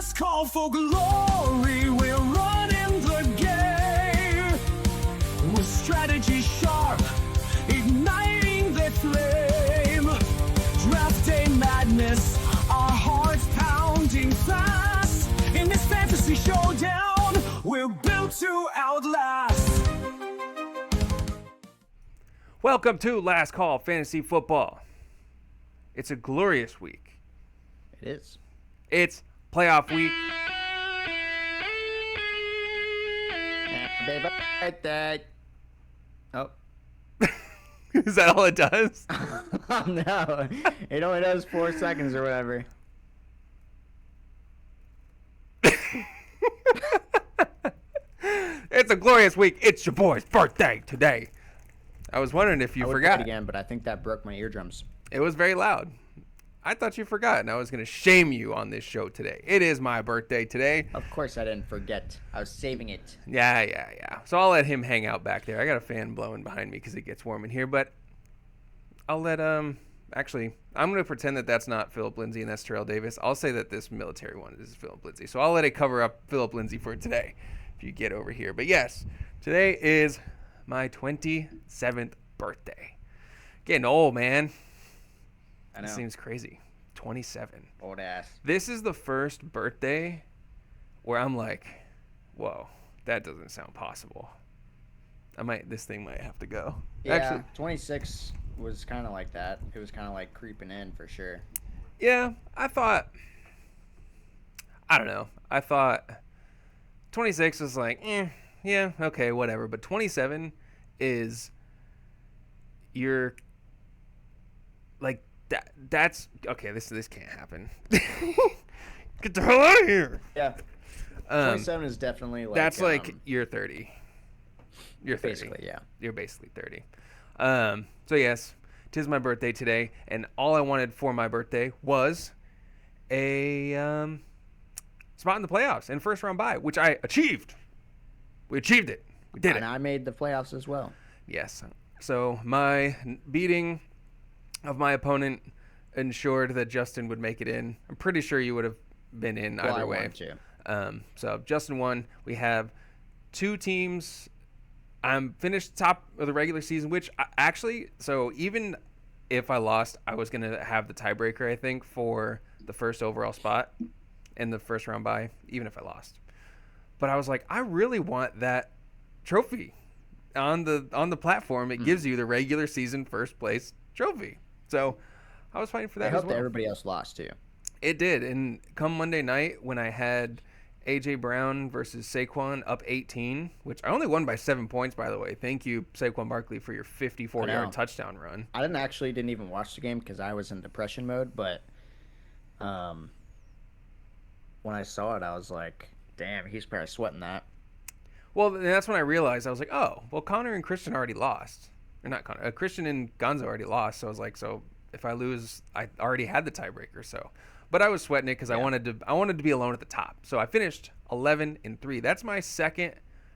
last call for glory. We're running the game with strategy sharp, igniting the flame. Draft day madness, our hearts pounding fast. In this fantasy showdown, we're built to outlast. Welcome to Last Call Fantasy Football. It's a glorious week. It is. It's playoff week. Happy birthday. Oh. Is that all it does? No. It only does 4 seconds or whatever. It's a glorious week. It's your boy's birthday today. I was wondering if you I would forgot. play it again, but I think that broke my eardrums. It was very loud. I thought you forgot, and I was going to shame you on this show today. It is my birthday today. Of course I didn't forget. I was saving it. Yeah. So I'll let him hang out back there. I got a fan blowing behind me because it gets warm in here, but I'll let actually, I'm going to pretend that that's not Philip Lindsay and that's Terrell Davis. I'll say that this military one is Philip Lindsay. So I'll let it cover up Philip Lindsay for today if you get over here. But yes, today is my 27th birthday. Getting old, man. I know. It seems crazy. 27. Old ass. This is the first birthday where I'm like, whoa, that doesn't sound possible. This thing might have to go. Yeah, Actually, 26 was kind of like that. It was kind of like creeping in for sure. yeah, I thought 26 was like, yeah, okay, whatever. But 27 is you're like, that's okay. This can't happen. Get the hell out of here. Yeah. 27 is definitely like That's like you're 30. You're 30. basically, yeah. You're basically 30. So yes, 'tis my birthday today, and all I wanted for my birthday was a spot in the playoffs and first round bye, which I achieved. We achieved it. We did it. And I made the playoffs as well. Yes. So my beating of my opponent ensured that Justin would make it in. I'm pretty sure you would have been in Well, either I way. wanted to. So Justin won. We have 2 teams. I'm finished top of the regular season, which so even if I lost, I was going to have the tiebreaker, I think, for the first overall spot in the first round bye, even if I lost. But I was like, I really want that trophy on the platform. It gives you the regular season first place trophy. So I was fighting for that I as hope well. that everybody else lost too. It did. And come Monday night when I had A.J. Brown versus Saquon up 18, which I only won by 7 points, by the way. Thank you, Saquon Barkley, for your 54-yard touchdown run. I didn't even watch the game because I was in depression mode, but when I saw it, I was like, damn, he's probably sweating that. Well, that's when I realized. I was like, oh, well, Connor and Christian already lost. Or not Connor. Christian and Gonzo already lost. So I was like, so if I lose, I already had the tiebreaker. So, but I was sweating it because I wanted to be alone at the top. So I finished 11-3. That's my second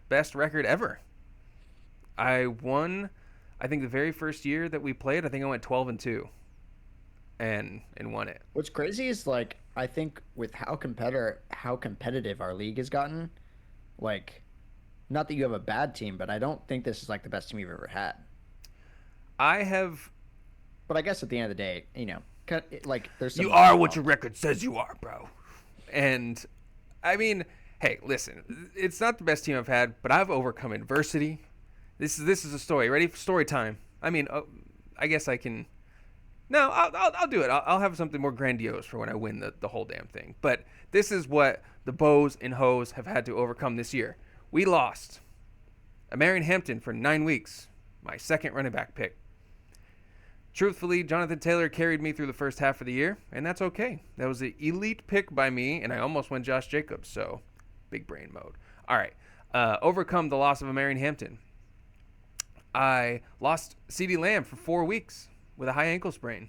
best record ever. I won, I think the very first year that we played, I think I went 12-2 and won it. What's crazy is like I think with how competitive our league has gotten, like not that you have a bad team, but I don't think this is like the best team you've ever had. But I guess at the end of the day, like there's some you are what your record says you are, bro. And I mean, hey, listen, it's not the best team I've had, but I've overcome adversity. This is a story. Ready for story time? I mean, I guess I can. No, I'll do it. I'll have something more grandiose for when I win the whole damn thing. But this is what the Bows and Hoes have had to overcome this year. We lost Amarian Hampton for 9 weeks, my second running back pick. Truthfully, Jonathan Taylor carried me through the first half of the year, and that's okay. That was an elite pick by me, and I almost went Josh Jacobs, so big brain mode. All right, overcome the loss of Amarian Hampton. I lost CeeDee Lamb for 4 weeks with a high ankle sprain.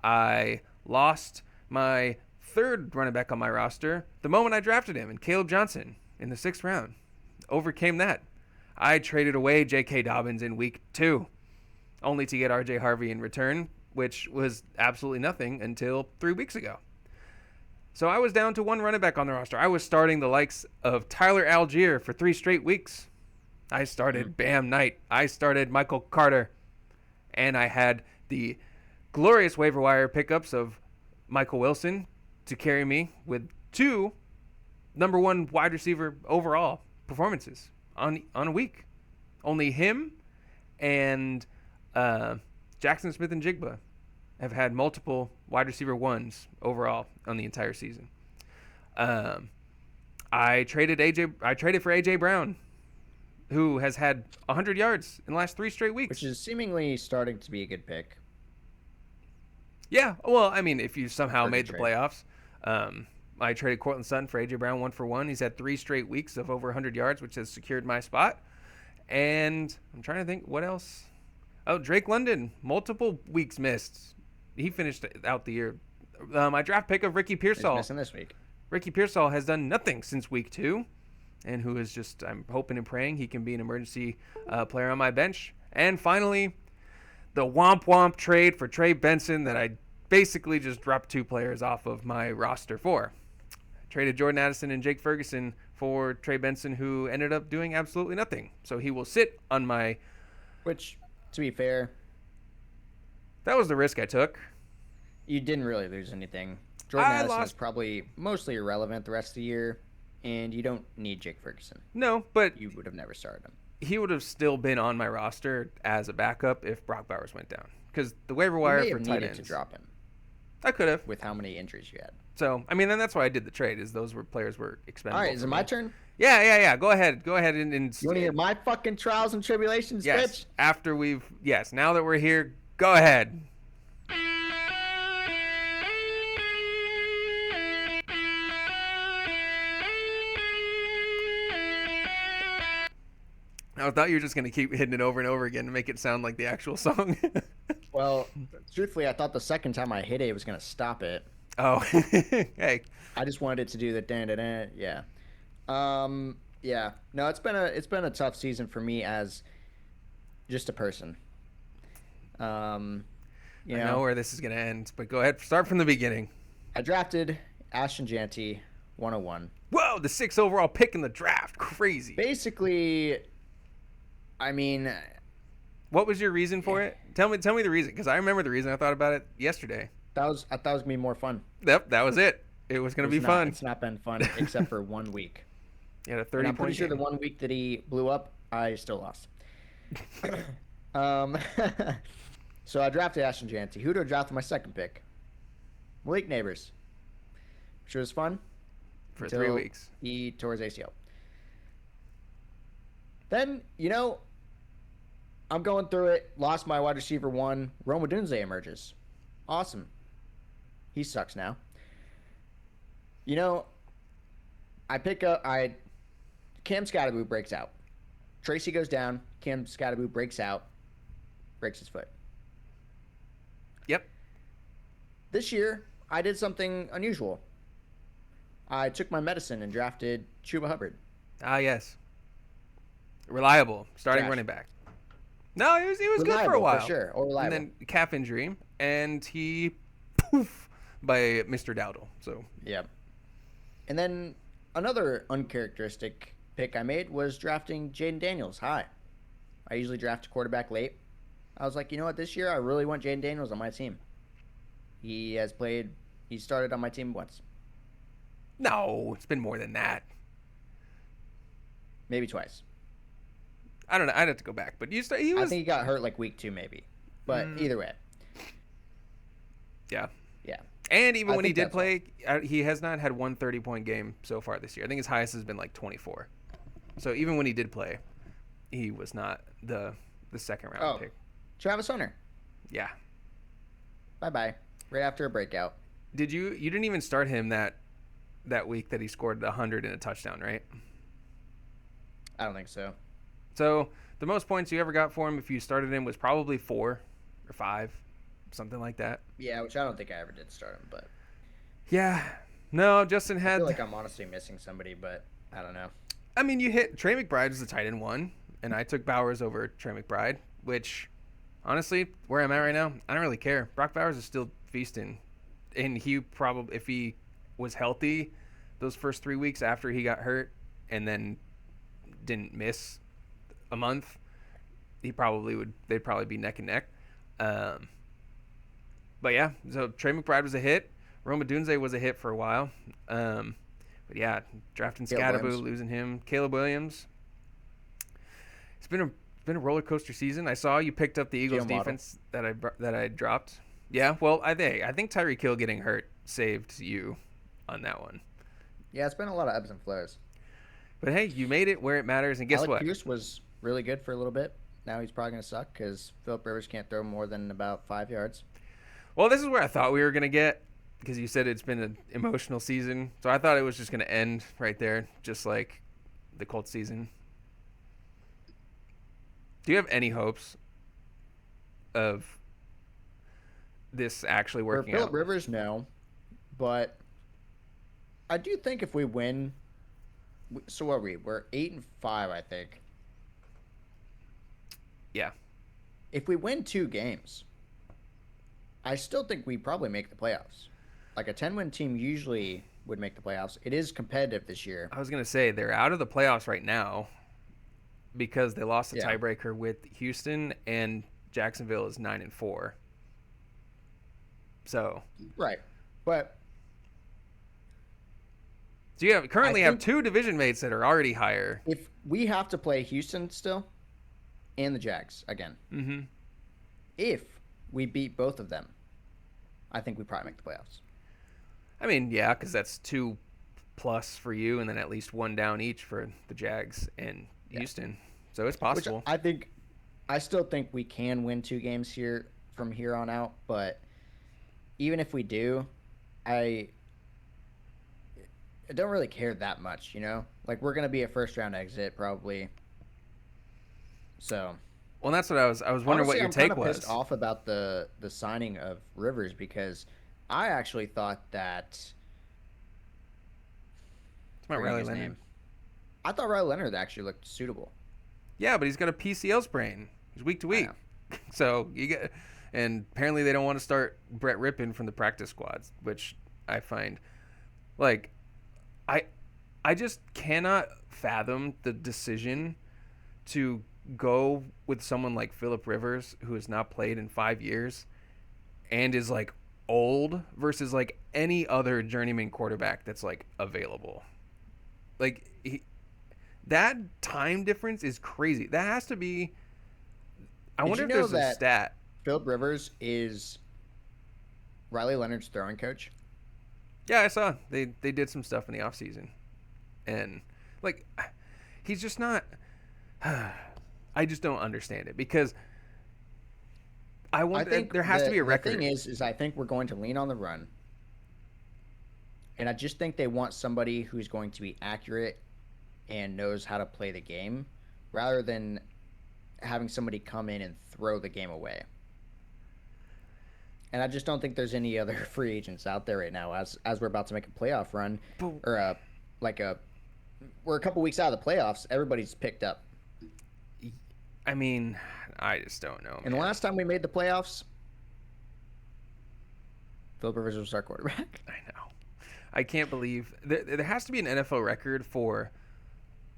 I lost my third running back on my roster the moment I drafted him, and Caleb Johnson in the 6th round. Overcame that. I traded away J.K. Dobbins in week 2, only to get R.J. Harvey in return, which was absolutely nothing until 3 weeks ago. So I was down to one running back on the roster. I was starting the likes of Tyler Algier for 3 straight weeks. I started Bam Knight. I started Michael Carter. And I had the glorious waiver wire pickups of Michael Wilson to carry me with 2 number 1 wide receiver overall performances on a week. Only him and Jackson Smith and Jigba have had multiple wide receiver 1s overall on the entire season. I traded for AJ Brown, who has had 100 yards in the last 3 straight weeks. Which is seemingly starting to be a good pick. Yeah, well, I mean, if you somehow Very made good the trade. playoffs. I traded Cortland Sutton for AJ Brown 1-for-1. He's had 3 straight weeks of over 100 yards, which has secured my spot. And I'm trying to think what else. Oh, Drake London, multiple weeks missed. He finished out the year. My draft pick of Ricky He's Pearsall. missing this week. Ricky Pearsall has done nothing since week 2, and who is just, I'm hoping and praying he can be an emergency player on my bench. And finally, the womp womp trade for Trey Benson that I basically just dropped 2 players off of my roster for. Traded Jordan Addison and Jake Ferguson for Trey Benson, who ended up doing absolutely nothing. So he will sit on my... Which, to be fair, That was the risk I took. you didn't really lose anything. Jordan I Addison is lost- probably mostly irrelevant the rest of the year, and you don't need Jake Ferguson. No, but You would have never started him. he would have still been on my roster as a backup if Brock Bowers went down. Because the waiver You wire may for have tight needed ends... to drop him I could have. with how many injuries you had. So, I mean, then that's why I did the trade, is those were players were expendable. All right, is for it me. my turn? Yeah. Go ahead and You want to hear my fucking trials and tribulations, yes. bitch? After now that we're here, go ahead. I thought you were just gonna keep hitting it over and over again to make it sound like the actual song. Well, truthfully, I thought the second time I hit it was going to stop it. Oh, hey, I just wanted it to do the da-da-da, yeah. Yeah. No, it's been a tough season for me as just a person. You I know know, where this is gonna end, but go ahead, start from the beginning. I drafted Ashton Janty 101. Whoa, the 6th overall pick in the draft, crazy. Basically, I mean, What was your reason for it? Tell me the reason, because I remember the reason. I thought about it yesterday. I thought it was gonna be more fun. Yep, that was it. It was gonna be It's not- fun. It's not been fun except for 1 week. You had a And 30 I'm pretty point sure the game. 1 week that he blew up, I still lost. So I drafted Ashton Janty. Who did I draft with my second pick? Malik Neighbors, which was fun. For until 3 weeks. He tore his ACL. Then, I'm going through it. Lost my wide receiver 1. Roma Dunze emerges. Awesome. He sucks now. Cam Scattaboo breaks out. Tracy goes down. Cam Scattaboo breaks out. Breaks his foot. Yep. This year, I did something unusual. I took my medicine and drafted Chuba Hubbard. Ah, yes. Reliable starting Trash. running back. No, he was good for a Reliable, while. for sure. Or reliable. And then calf injury, and he poof by Mr. Dowdle. So Yep. And then another uncharacteristic pick I made was drafting Jaden Daniels high. I usually draft a quarterback late. I was like, you know what? This year I really want Jaden Daniels on my team. He started on my team once, no, it's been more than that. maybe twice. I don't know. I'd have to go back, but he I was think he got hurt like week 2 maybe. But either way, yeah. yeah. And even I when he think did play, he has not had one 30-point game so far this year. I think his highest has been like 24. So even when he did play, he was not the second round pick. Travis Hunter. Yeah. Bye-bye. Right after a breakout. Did you didn't even start him that week that he scored 100 and a touchdown, right? I don't think so. So the most points you ever got for him if you started him was probably 4 or 5, something like that. Yeah, which I don't think I ever did start him, but Yeah. No, Justin I had. feel like I'm honestly missing somebody, but I don't know. I mean, you hit Trey McBride as the tight end 1, and I took Bowers over Trey McBride, which, honestly, where I'm at right now, I don't really care. Brock Bowers is still feasting, and he probably, if he was healthy those first 3 weeks after he got hurt and then didn't miss a month, they'd probably be neck and neck. But yeah, so Trey McBride was a hit. Roma Dunze was a hit for a while. But yeah, drafting Scadaboo, losing him. Caleb Williams. It's been a roller coaster season. I saw you picked up the Eagles defense that I dropped. Yeah, well, I think Tyreek Hill getting hurt saved you on that one. Yeah, it's been a lot of ebbs and flows. But hey, you made it where it matters, and guess Alec what? Pierce was really good for a little bit. Now he's probably going to suck because Philip Rivers can't throw more than about 5 yards. Well, this is where I thought we were going to get, because you said it's been an emotional season. So I thought it was just going to end right there, just like the Colts season. Do you have any hopes of this actually working For out? Philip Rivers, no. But I do think if we win, so what are we? We're 8-5, I think. Yeah. If we win 2 games, I still think we probably make the playoffs. Like a 10-win team usually would make the playoffs. It is competitive this year. I was going to say they're out of the playoffs right now because they lost the Yeah. tiebreaker with Houston, and Jacksonville is 9-4. So Right. But you currently have think- 2 division mates that are already higher. if we have to play Houston still and the Jags again, Mm-hmm. if we beat both of them, I think we probably make the playoffs. I mean, yeah, because that's 2 plus for you, and then at least 1 down each for the Jags and Houston. So it's possible. Which I still think we can win 2 games here from here on out. But even if we do, I don't really care that much, you know? Like, we're going to be a first-round exit probably. So, Well, that's what I was wondering what honestly, your I'm take kinda was. pissed off about the signing of Rivers because I actually thought that It's about forgetting Riley his Leonard. name. I thought Riley Leonard actually looked suitable. Yeah, but he's got a PCL sprain. He's week to week. know. So you get, and apparently they don't want to start Brett Rippon from the practice squads, which I find, like, I just cannot fathom the decision to go with someone like Philip Rivers, who has not played in 5 years, and is like old, versus like any other journeyman quarterback that's like available. Like that time difference is crazy. That has to be. I Did wonder you if know there's a that stat. Philip Rivers is Riley Leonard's throwing coach? Yeah, I saw they did some stuff in the offseason. And like he's just not. I just don't understand it because I think there has to be a record. The thing is I think we're going to lean on the run. And I just think they want somebody who's going to be accurate and knows how to play the game rather than having somebody come in and throw the game away. And I just don't think there's any other free agents out there right now as we're about to make a playoff run or we're a couple weeks out of the playoffs. Everybody's picked up. I mean, I just don't know. And the last time we made the playoffs, Philip Rivers was our quarterback. I know. I can't believe there has to be an NFL record for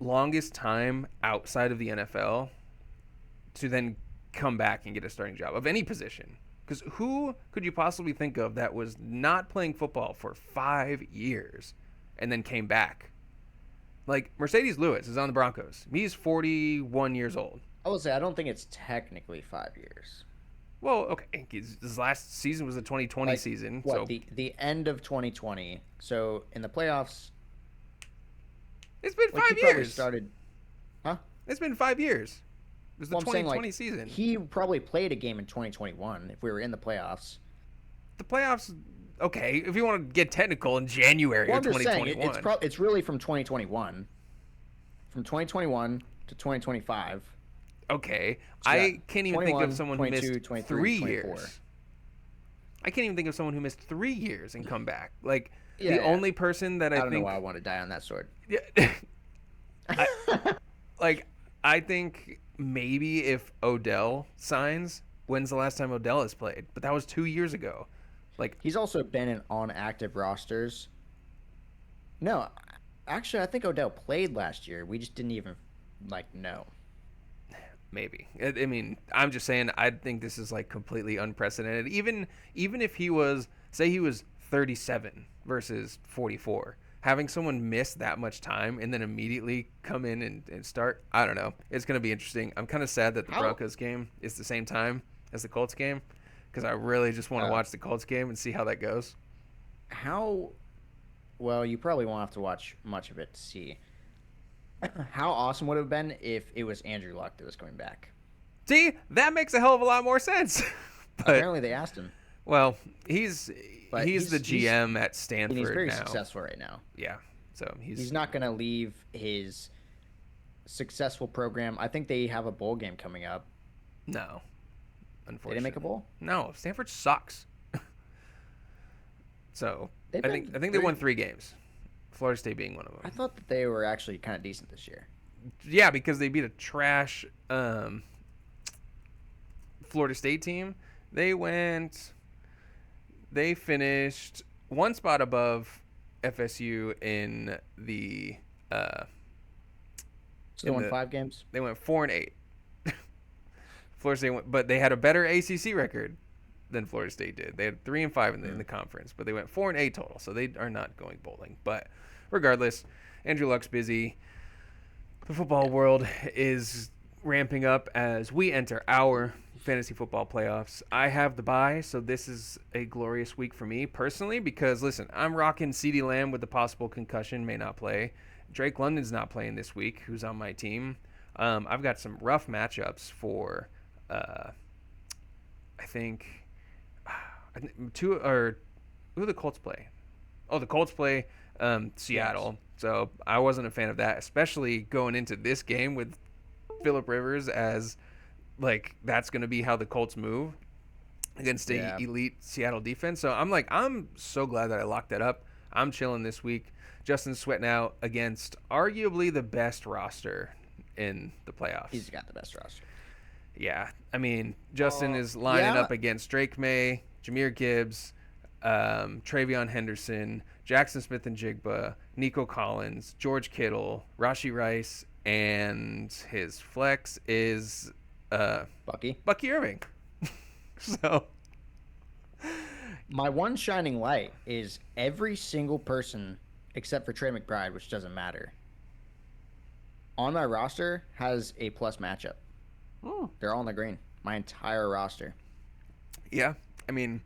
longest time outside of the NFL to then come back and get a starting job of any position. Because who could you possibly think of that was not playing football for 5 years and then came back? Like Mercedes Lewis is on the Broncos. He's 41 years old. I will say I don't think it's technically 5 years. Well, okay. His last season was the 2020 season. What, so the end of 2020. So in the playoffs, it's been like, 5 he probably years. started. Huh? It's been 5 years. It was the Well, I'm saying, 2020 like, season. He probably played a game in 2021 if we were in the playoffs. The playoffs, okay, if you want to get technical, in January Well, of I'm just saying 2021. it's really from 2021, from 2021 to 2025. Okay, So, yeah, I can't even think 21, of someone who 22, missed 23, 3 24. years. I can't even think of someone who missed 3 years and come back. Like Yeah, the yeah. only person that I I don't know think, why I want to die on that sword. yeah, I think maybe if Odell signs, when's the last time Odell has played? But that was 2 years ago. Like He's also been on active rosters No, actually, I think Odell played last year. We just didn't even know. Maybe. I mean, I'm just saying. I think this is like completely unprecedented. Even if he was, say, he was 37 versus 44, having someone miss that much time and then immediately come in and start. I don't know. It's gonna be interesting. I'm kind of sad that the How- Broncos game is the same time as the Colts game because I really just want to Oh. watch the Colts game and see how that goes. How well, you probably won't have to watch much of it to see. How awesome would it have been if it was Andrew Luck that was coming back? See, that makes a hell of a lot more sense. But Apparently, they asked him. well, he's But he's the GM at And Stanford he's very now. successful right now. Yeah. So He's not going to leave his successful program. I think they have a bowl game coming up. no. Did Unfortunately. they make a bowl? No, Stanford sucks. So They've I think been they won very- 3 games. Florida State being one of them. I thought that they were actually kind of decent this year. Yeah, because they beat a trash Florida State team. They finished one spot above FSU in the So they In won the- 5 games. they went 4-8. Florida State went, but they had a better ACC record than Florida State did. They had 3-5 in the conference, but they went 4-8 total, so they are not going bowling. But regardless, Andrew Luck's busy. The football world is ramping up as we enter our fantasy football playoffs. I have the bye, so this is a glorious week for me personally because listen, I'm rocking CeeDee Lamb with the possible concussion, may not play. Drake London's not playing this week, who's on my team. I've got some rough matchups for I think who do the Colts play? Oh, the Colts play Seattle. So I wasn't a fan of that, especially going into this game with Phillip Rivers as like that's going to be how the Colts move against a elite Seattle defense. So I'm so glad that I locked that up. I'm chilling this week. Justin's sweating out against arguably the best roster in the playoffs. He's got the best roster. Yeah, I mean, Justin is lining yeah. up against Drake May, Jahmyr Gibbs, Travion Henderson, Jackson Smith and Jigba, Nico Collins, George Kittle, Rashi Rice, and his flex is Bucky. Bucky Irving. So My one shining light is every single person except for Trey McBride, which doesn't matter, on my roster has a plus matchup. They're all in the green. My entire roster. yeah, I mean,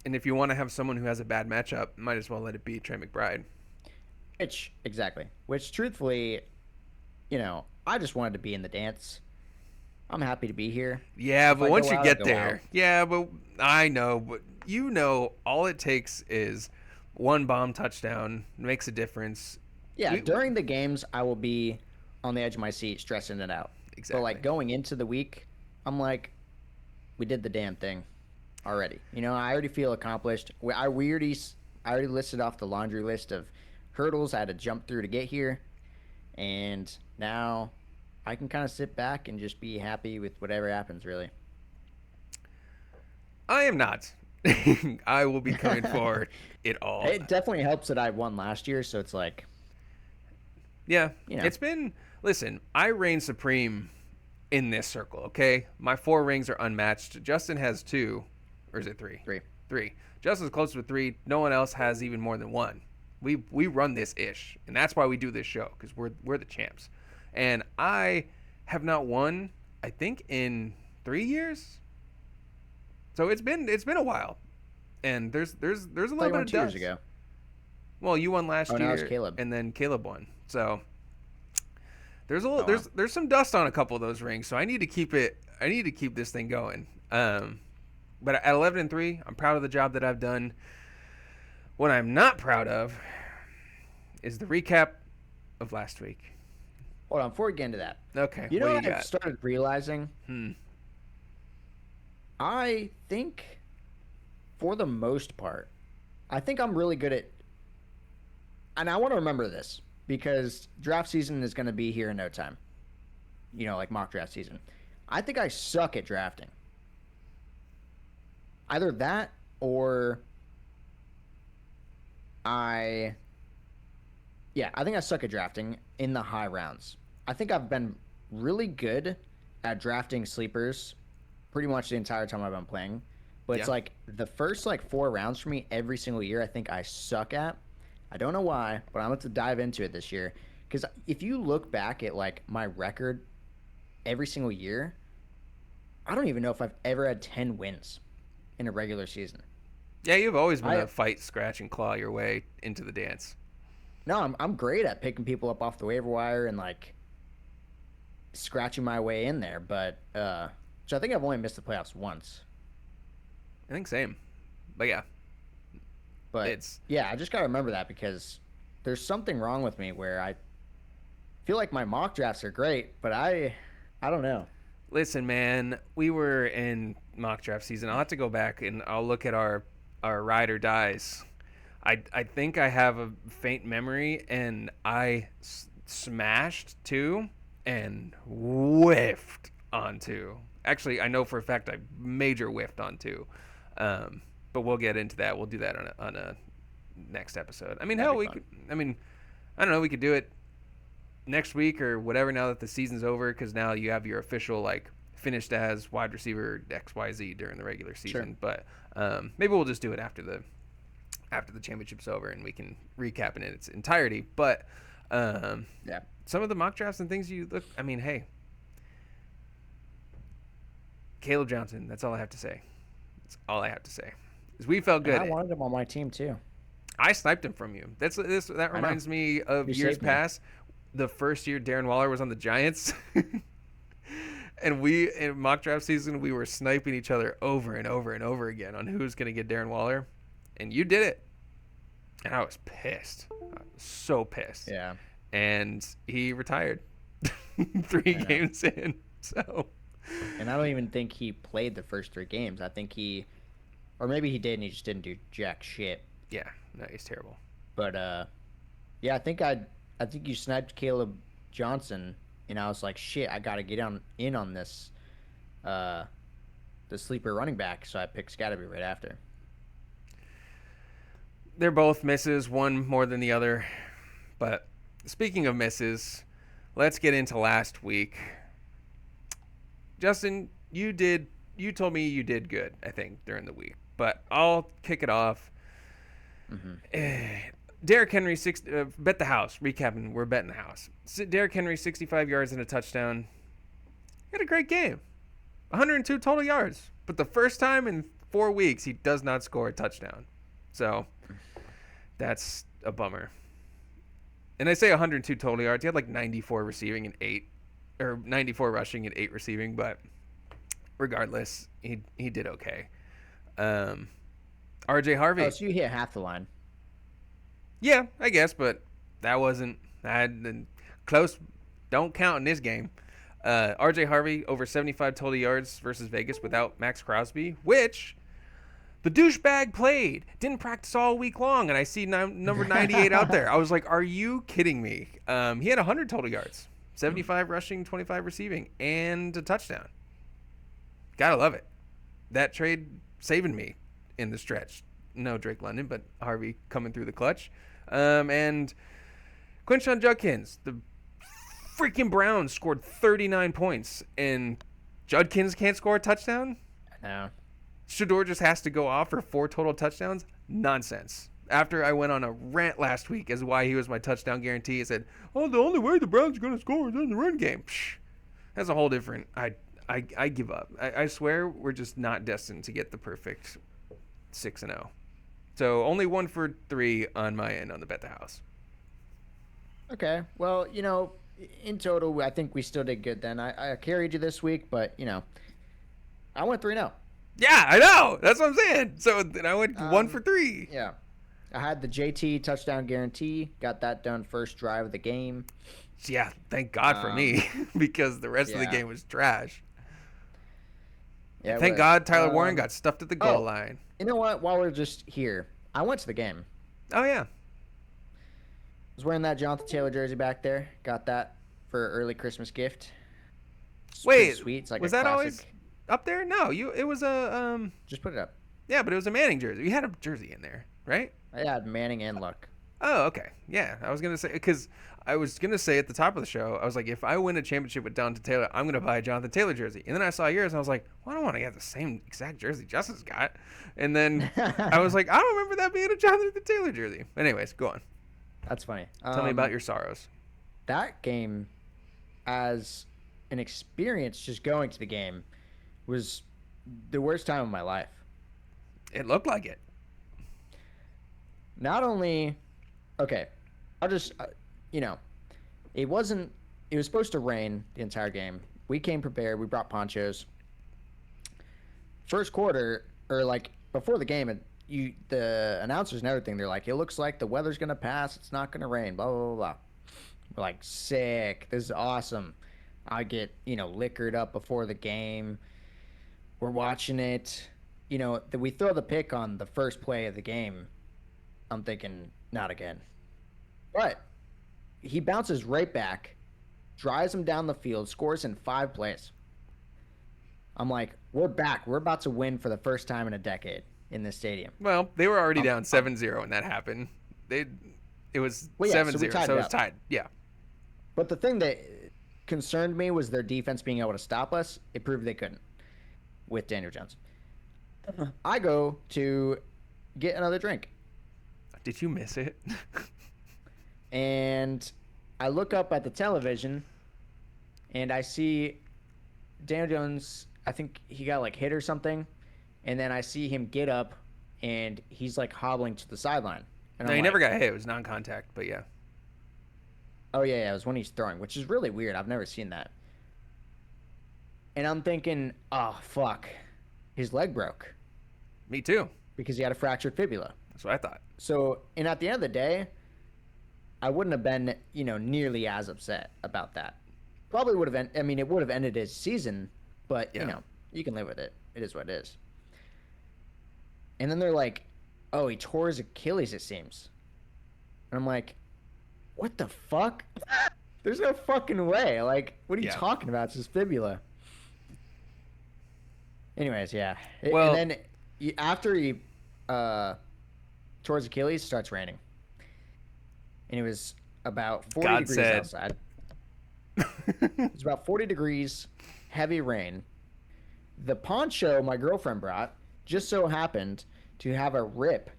and if you want to have someone who has a bad matchup, might as well let it be Trey McBride. Which truthfully, I just wanted to be in the dance. I'm happy to be here. Yeah, If but I once go you out, get I go there, out. yeah, but I know, but all it takes is one bomb touchdown makes a difference. Yeah, We- during the games, I will be on the edge of my seat, stressing it out. Exactly. But like going into the week, I'm like, we did the damn thing already. I already feel accomplished. I already listed off the laundry list of hurdles I had to jump through to get here, and now I can kind of sit back and just be happy with whatever happens. Really, I am not. I will be coming for it all. it definitely helps that I won last year, so it's like, Yeah, you know. it's been. Listen, I reign supreme in this circle. Okay, my 4 rings are unmatched. Justin has 2, or is it 3? 3. 3. Justin's close to 3. No one else has even more than 1. We run this ish, and that's why we do this show because we're the champs. And I have not won, I think, in 3 years. So it's been a while, and there's a I little thought you bit won of 2 years dust. ago. Well, you won last Oh, year, now it's Caleb. and then Caleb won. So there's a little, Oh, wow. there's some dust on a couple of those rings. So I need to keep this thing going. But at 11-3, I'm proud of the job that I've done. What I'm not proud of is the recap of last week. Hold on, before we get into that, Okay, you know what what do you I've got? started realizing? Hmm. I think, for the most part, I think I'm really good at, and I want to remember this because draft season is going to be here in no time. Like mock draft season. I think I suck at drafting. Either that or I Yeah, I think I suck at drafting in the high rounds. I think I've been really good at drafting sleepers pretty much the entire time I've been playing. But it's Yeah. like the first like 4 rounds for me every single year, I think I suck at. I don't know why, but I'm going to dive into it this year. Because if you look back at like my record every single year, I don't even know if I've ever had 10 wins in a regular season. Yeah, you've always been I- a fight, scratch, and claw your way into the dance. No, I'm great at picking people up off the waiver wire and like scratching my way in there, but so I think I've only missed the playoffs once. I think same. But yeah, But It's- yeah, I just gotta remember that because there's something wrong with me where I feel like my mock drafts are great, but I don't know. listen, man, we were in mock draft season. I'll have to go back and I'll look at our ride or dies. I think I have a faint memory, and I smashed 2 and whiffed on 2. Actually, I know for a fact I major whiffed on 2. But we'll get into that. We'll do that on a next episode. I mean, That'd hell, be we fun. could. I mean, I don't know. We could do it next week or whatever. Now that the season's over, because now you have your official like finished as wide receiver XYZ during the regular season. But maybe we'll just do it after the championship's over and we can recap it in its entirety. But Yeah. some of the mock drafts and things you look. I mean, hey, Caleb Johnson. That's all I have to say. That's all I have to say. 'Cause we felt good. I wanted him on my team too. I sniped him from you. That reminds me of You years saved me. past. The first year Darren Waller was on the Giants, and we in mock draft season we were sniping each other over and over and over again on who's going to get Darren Waller, and you did it, and I was pissed. I was so pissed. Yeah. And he retired 3 know. games in. So And I don't even think he played the first 3 games. I think or maybe he did and he just didn't do jack shit. yeah, no, he's terrible. But yeah, I think you sniped Caleb Johnson, and I was like, shit, I gotta get in on this, the sleeper running back. So I picked Scatterby right after. They're both misses, one more than the other. But speaking of misses, let's get into last week. Justin, you told me you did good, I think, during the week. But I'll kick it off. Derrick Henry, bet the house. Recapping, we're betting the house. Derrick Henry, 65 yards and a touchdown. He had a great game. 102 total yards. But the first time in 4 weeks, he does not score a touchdown. So that's a bummer. And I say 102 total yards. He had like 94 receiving and 94 rushing and 8 receiving. But regardless, he did okay. RJ Harvey. Oh, so you hit half the line. Yeah, I guess, but that wasn't close. Don't count in this game. RJ Harvey over 75 total yards versus Vegas without Max Crosby, which the douchebag played. Didn't practice all week long, and I see number 98 out there. I was like, are you kidding me? He had 100 total yards, 75 rushing, 25 receiving, and a touchdown. Gotta love it. That trade saving me in the stretch. No Drake London, but Harvey coming through the clutch. And Quinshon Judkins, the freaking Browns scored 39 points, and Judkins can't score a touchdown? No. Shador just has to go off for 4 total touchdowns? Nonsense. After I went on a rant last week as why he was my touchdown guarantee, I said, oh, the only way the Browns are going to score is in the run game. Psh, that's a whole different... I give up. I swear we're just not destined to get the perfect 6-0. So only 1 for 3 on my end on the bet the house. Okay. Well, in total, I think we still did good then. I carried you this week, but, I went 3-0. Yeah, I know. That's what I'm saying. So then I went 1 for 3. Yeah. I had the JT touchdown guarantee. Got that done first drive of the game. Yeah, thank God for me because the rest of the yeah. game was trash. Yeah. it Thank was. God Tyler Warren got stuffed at the goal oh. line. You know what? While we're just here, I went to the game. Oh, yeah. I was wearing that Jonathan Taylor jersey back there. Got that for an early Christmas gift. It's pretty Wait, sweet. It's like was a that classic. always up there? No, it was a Just put it up. yeah, but it was a Manning jersey. You had a jersey in there, right? I had Manning and Luck. Oh, okay. Yeah, I was gonna say because I was gonna say at the top of the show, I was like, if I win a championship with Jonathan Taylor, I'm gonna buy a Jonathan Taylor jersey. And then I saw yours, and I was like, well, I don't want to get the same exact jersey Justin's got. And then I was like, I don't remember that being a Jonathan Taylor jersey. Anyways, go on. That's funny. Tell me about your sorrows. That game, as an experience, just going to the game, was the worst time of my life. It looked like it. Not only, okay, I'll just, it wasn't. It was supposed to rain the entire game. We came prepared. We brought ponchos. First quarter, or like before the game, the announcers and everything, they're like, it looks like the weather's gonna pass. It's not gonna rain. Blah blah blah blah. We're like, sick. This is awesome. I get liquored up before the game. We're watching it. We throw the pick on the first play of the game. I'm thinking, not again. But he bounces right back, drives him down the field, scores in 5 plays. I'm like, we're back. We're about to win for the first time in a decade in this stadium. Well, they were already down 7-0 when that happened. It was 7-0, so it was tied. Yeah. But the thing that concerned me was their defense being able to stop us. It proved they couldn't with Daniel Jones. I go to get another drink. Did you miss it? And I look up at the television, and I see Daniel Jones, I think he got like hit or something, and then I see him get up, and he's like hobbling to the sideline. And No, I'm he like, never got hit. It was non-contact, but yeah. Oh, yeah, it was when he's throwing, which is really weird. I've never seen that. And I'm thinking, oh, fuck. His leg broke Me too. because he had a fractured fibula. That's what I thought. So, and at the end of the day, I wouldn't have been, nearly as upset about that. Probably would have, it would have ended his season, but, Yeah. you can live with it. It is what it is. And then they're like, oh, he tore his Achilles, it seems. And I'm like, what the fuck? There's no fucking way. Like, what are you Yeah. talking about? It's his fibula. Anyways, yeah. Well- and then after he tore his Achilles, it starts raining. And it was about 40 God degrees said. outside. It was about 40 degrees, heavy rain. The poncho my girlfriend brought just so happened to have a rip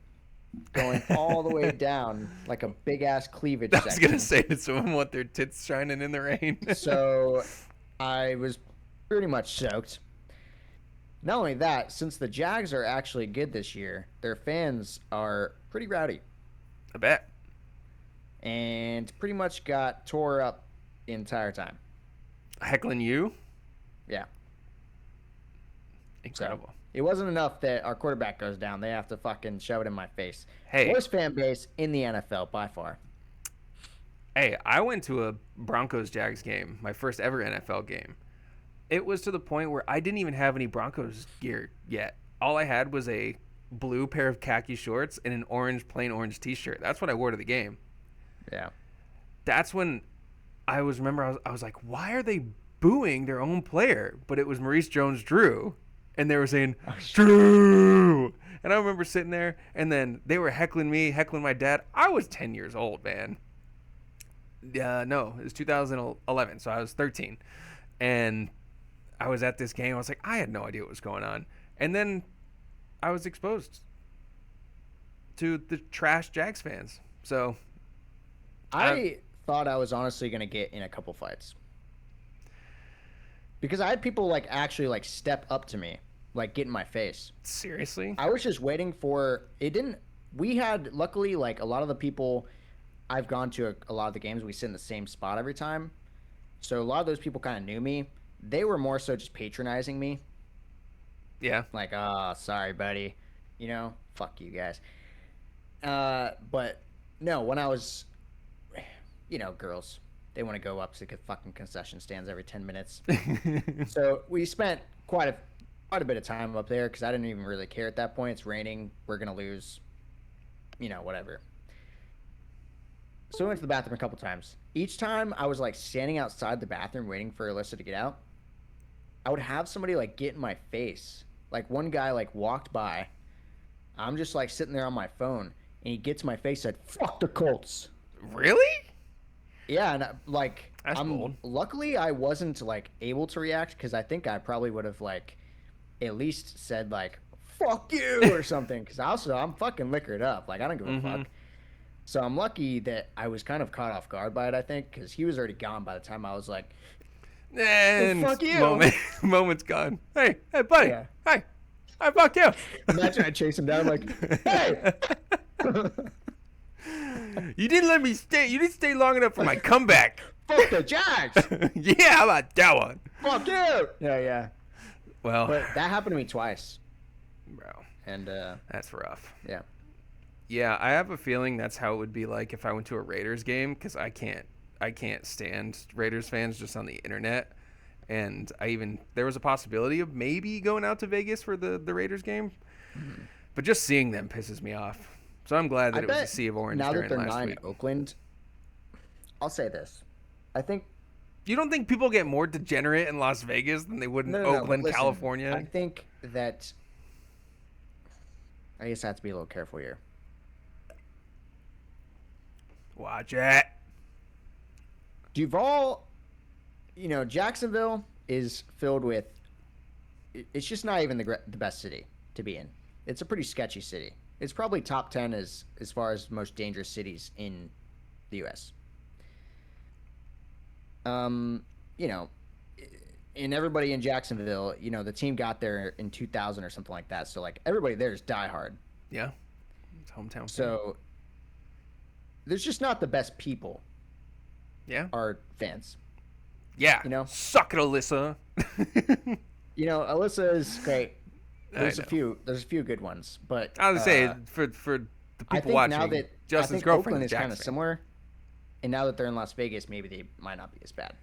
going all the way down, like a big ass cleavage I was section. gonna say, did someone want their tits shining in the rain? So I was pretty much soaked. Not only that, since the Jags are actually good this year, their fans are pretty rowdy I bet. and pretty much got tore up the entire time. Heckling you? Yeah. Incredible. So it wasn't enough that our quarterback goes down. They have to fucking shove it in my face. Hey. Worst fan base in the NFL by far. Hey, I went to a Broncos-Jags game, my first ever NFL game. It was to the point where I didn't even have any Broncos gear yet. All I had was a blue pair of khaki shorts and an plain orange t-shirt. That's what I wore to the game. Yeah. That's when I was like, why are they booing their own player? But it was Maurice Jones-Drew, and they were saying, Drew! And I remember sitting there, and then they were heckling me, heckling my dad. I was 10 years old, man. No, it was 2011, so I was 13. And I was at this game. I was like, I had no idea what was going on. And then I was exposed to the trash Jags fans. So I thought I was honestly going to get in a couple fights. Because I had people like actually like step up to me, like get in my face. seriously? I was just waiting for it. Didn't we had luckily like a lot of the people I've gone to a lot of the games, we sit in the same spot every time. So a lot of those people kind of knew me. They were more so just patronizing me. Yeah. Like, oh, sorry, buddy. Fuck you guys. But no, when I was, girls, they want to go up to fucking concession stands every 10 minutes. So we spent quite a bit of time up there because I didn't even really care at that point. It's raining. We're going to lose. Whatever. So I went to the bathroom a couple times. Each time I was like standing outside the bathroom waiting for Alyssa to get out, I would have somebody like get in my face. Like one guy like walked by. I'm just like sitting there on my phone, and he gets in my face and said, "Fuck the Colts." Really? Yeah, and That's bold. luckily I wasn't like able to react because I think I probably would have like at least said like "fuck you" or something because I'm fucking liquored up. Like I don't give a fuck. So I'm lucky that I was kind of caught off guard by it. I think because he was already gone by the time I was like, And fuck you. Moment's gone. Hey, buddy. Yeah. Hey, fuck you. imagine I chase him down like, "Hey." You didn't let me stay. You didn't stay long enough for my comeback. Fuck the Jags. Yeah, how about that one? Fuck you. Yeah. Well, But that happened to me twice. bro, And that's rough. yeah. Yeah, I have a feeling that's how it would be like if I went to a Raiders game because I can't stand Raiders fans just on the internet. And there was a possibility of maybe going out to Vegas for the Raiders game, but just seeing them pisses me off. So I'm glad that I it was a bet sea of orange now during that they're last not week. in Oakland, I'll say this. I think You don't think people get more degenerate in Las Vegas than they would in no, Oakland, listen, California? I think that I guess I have to be a little careful here. Watch it. Duval, Jacksonville is filled with. It's just not even the best city to be in. It's a pretty sketchy city. It's probably top 10 as far as most dangerous cities in the U.S. And everybody in Jacksonville, the team got there in 2000 or something like that. So like everybody there is diehard. Yeah, it's hometown. So there's just not the best people yeah, are fans. yeah. Suck it, Alyssa. Alyssa is great. There's know. a few good ones, but I was say for the I people think watching, now that Justin's I think girlfriend Oakland is is kind Jack's of fan. similar, and now that they're in Las Vegas, maybe they might not be as bad.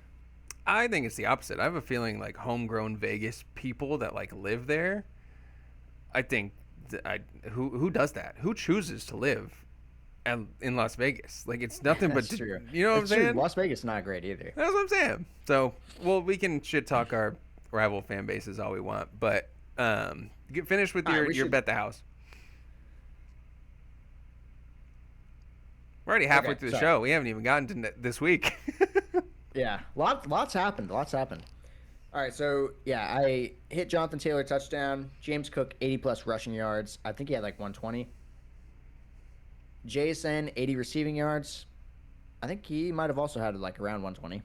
I think it's the opposite. I have a feeling like homegrown Vegas people that like live there. I think who does that? Who chooses to live in Las Vegas? Like it's nothing but That's true. you know what I'm It's true. saying? Las Vegas is not great either. That's what I'm saying. So, well, we can shit talk our rival fan bases all we want, but get finished with All right, your we should- bet the house. We're already halfway Okay, through the sorry. show. We haven't even gotten to this week. Yeah, lots happened. All right, so yeah, I hit Jonathan Taylor touchdown. James Cook 80+ rushing yards. I think he had like 120. JSN 80 receiving yards. I think he might have also had like around 120.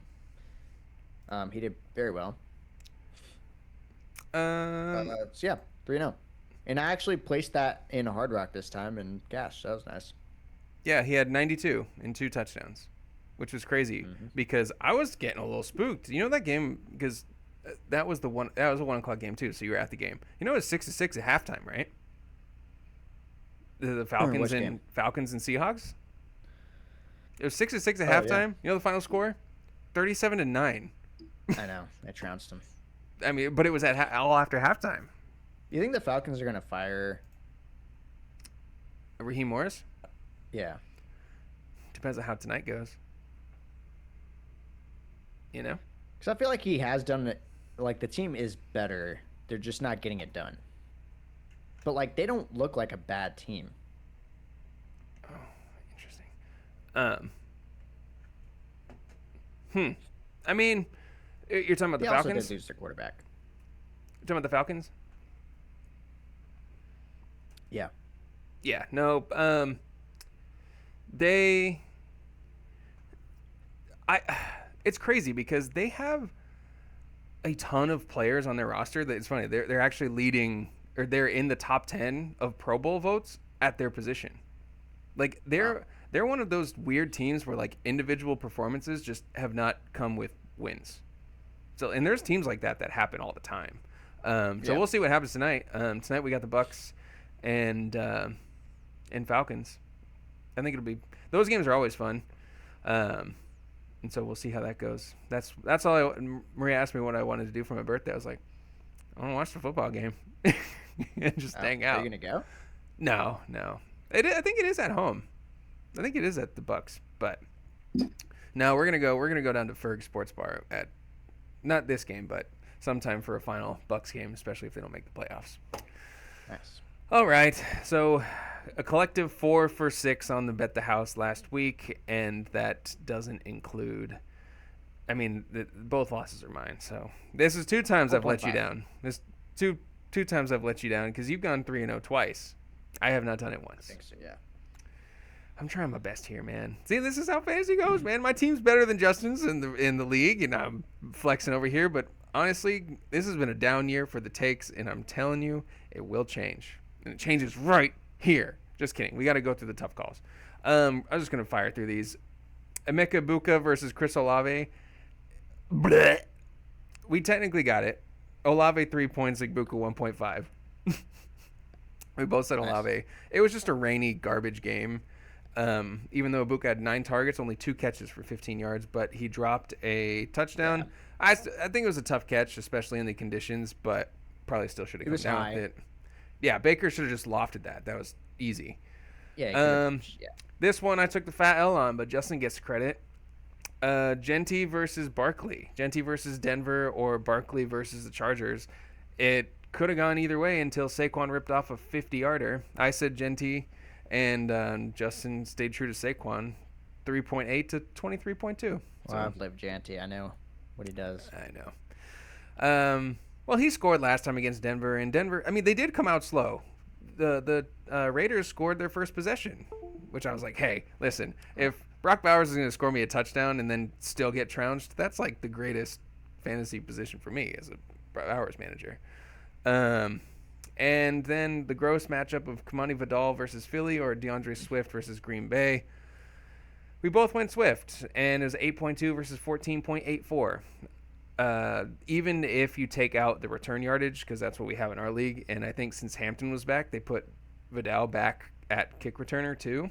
He did very well. So yeah, 3-0. And I actually placed that in a Hard Rock this time, and gosh, that was nice. Yeah, he had 92 and 2 touchdowns, which was crazy because I was getting a little spooked. You know that game because that was a 1 o'clock game too. So you were at the game. You know it was 6-6 at halftime, right? The Falcons which and game? Falcons and Seahawks. It was 6-6 at Oh, halftime. yeah. You know the final score, 37-9. I know they trounced him. I mean, but it was at all after halftime. You think the Falcons are gonna fire? Raheem Morris. Yeah. Depends on how tonight goes. You know. Because I feel like he has done it. Like the team is better. They're just not getting it done. But like they don't look like a bad team. Interesting. I mean, you're talking about the They also Falcons? did lose their quarterback. You're talking about the Falcons? Yeah. Yeah. No. It's crazy because they have a ton of players on their roster that it's funny. They're actually leading or they're in the top 10 of Pro Bowl votes at their position. Like they're one of those weird teams where like individual performances just have not come with wins. So and there's teams like that happen all the time. So Yeah. we'll see what happens tonight. Tonight we got the Bucks and Falcons. I think it'll be those games are always fun. And so we'll see how that goes. That's all. Maria asked me what I wanted to do for my birthday. I was like, I want to watch the football game and just hang Are out. you gonna go? No. I think it is at home. I think it is at the Bucks, but no, we're gonna go down to Ferg Sports Bar at not this game, but sometime for a final Bucks game, especially if they don't make the playoffs. Nice. All right, so a collective 4 for 6 on the Bet the House last week, and that doesn't include. I mean, both losses are mine. So this is 2 times I've let you 4.5. down. This two times I've let you down because you've gone 3-0 twice. I have not done it I once. think so, yeah. I'm trying my best here, man. See, this is how fantasy goes, man. My team's better than Justin's in the league, and I'm flexing over here. But honestly, this has been a down year for the takes, and I'm telling you, it will change, and it changes right here. Just kidding. We got to go through the tough calls. I'm just gonna fire through these. Emeka Buka versus Chris Olave. Blech. We technically got it. Olave 3 points, Buka 1.5. We both said Nice. Olave. It was just a rainy garbage game. Even though Ibuka had 9 targets, only 2 catches for 15 yards, but he dropped a touchdown. Yeah. I think it was a tough catch, especially in the conditions, but probably still should have It come was down high. with it. Yeah, Baker should have just lofted that. That was easy. Yeah. Yeah. This one I took the fat L on, but Justin gets credit. Genti versus Barkley. Genti versus Denver or Barkley versus the Chargers. It could have gone either way until Saquon ripped off a 50-yarder. I said Genti, and Justin stayed true to Saquon. 3.8 to 23.2. Well, I've lived Janty. I know what he does. I know. Well, he scored last time against Denver, and Denver, I mean, they did come out slow. The Raiders scored their first possession, which I was like, hey, listen, if Brock Bowers is going to score me a touchdown and then still get trounced, that's like the greatest fantasy position for me as a Bowers manager. And then the gross matchup of Kamani Vidal versus Philly or DeAndre Swift versus Green Bay. We both went Swift, and it was 8.2 versus 14.84. Even if you take out the return yardage, because that's what we have in our league, and I think since Hampton was back, they put Vidal back at kick returner too.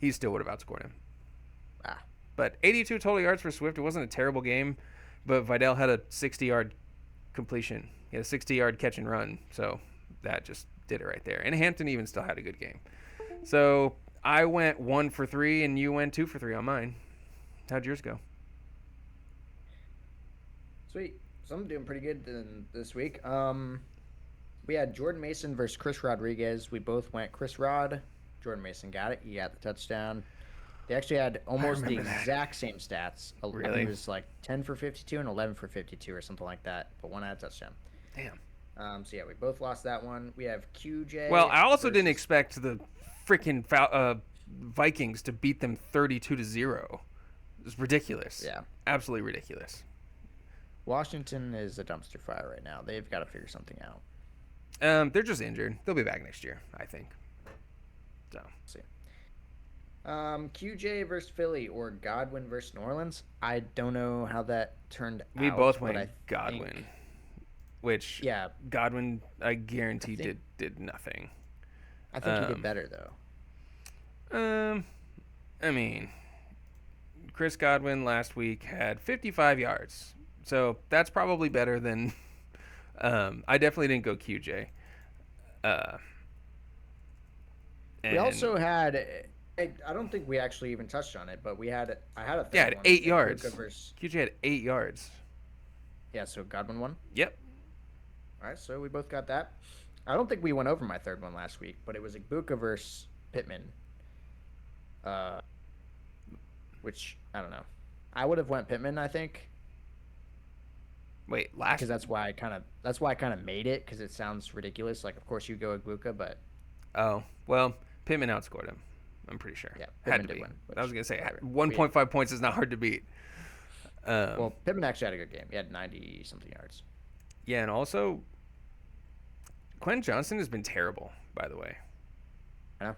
He still would have outscored him. Ah. But 82 total yards for Swift. It wasn't a terrible game, but Vidal had a 60-yard completion. He had a 60-yard catch and run, so that just did it right there. And Hampton even still had a good game. So I went 1 for 3, and you went 2 for 3 on mine. How'd yours go? Sweet. So I'm doing pretty good this week. We had Jordan Mason versus Chris Rodriguez. We both went Chris Rod. Jordan Mason got it. He got the touchdown. They actually had almost the remember that. exact same stats. Really? It was like 10 for 52 and 11 for 52 or something like that. But one had a touchdown. Damn. So yeah, we both lost that one. We have QJ. Well, I also didn't versus- expect the freaking Vikings to beat them 32-0. It's ridiculous. Yeah. Absolutely ridiculous. Washington is a dumpster fire right now. They've got to figure something out. They're just injured. They'll be back next year, I think. So. Let's see. QJ versus Philly or Godwin versus New Orleans. I don't know how that turned out. We both but went I Godwin, think- which Yeah, Godwin, I guarantee, I think- did nothing. I think he Um, did better though. I mean, Chris Godwin last week had 55 yards, so that's probably better than. I definitely didn't go QJ. We also had. I don't think we actually even touched on it, but I had a third Yeah, had one. 8 Ibuka yards. versus- QJ had 8 yards. yeah, so Godwin won. Yep. All right, so we both got that. I don't think we went over my third one last week, but it was Ibuka versus Pittman. Which I don't know. I would have went Pittman, I think, Wait, last. because that's why I kind of made it, because it sounds ridiculous. Like, of course you go Ibuka, but Oh well, Pittman outscored him. I'm pretty sure. Yeah, had Pittman to did be. win, I was which- gonna say whatever. 1.5 points is not hard to beat. well, Pittman actually had a good game. He had 90 something yards. Yeah, and also, Quentin Johnson has been terrible. By the way, I know.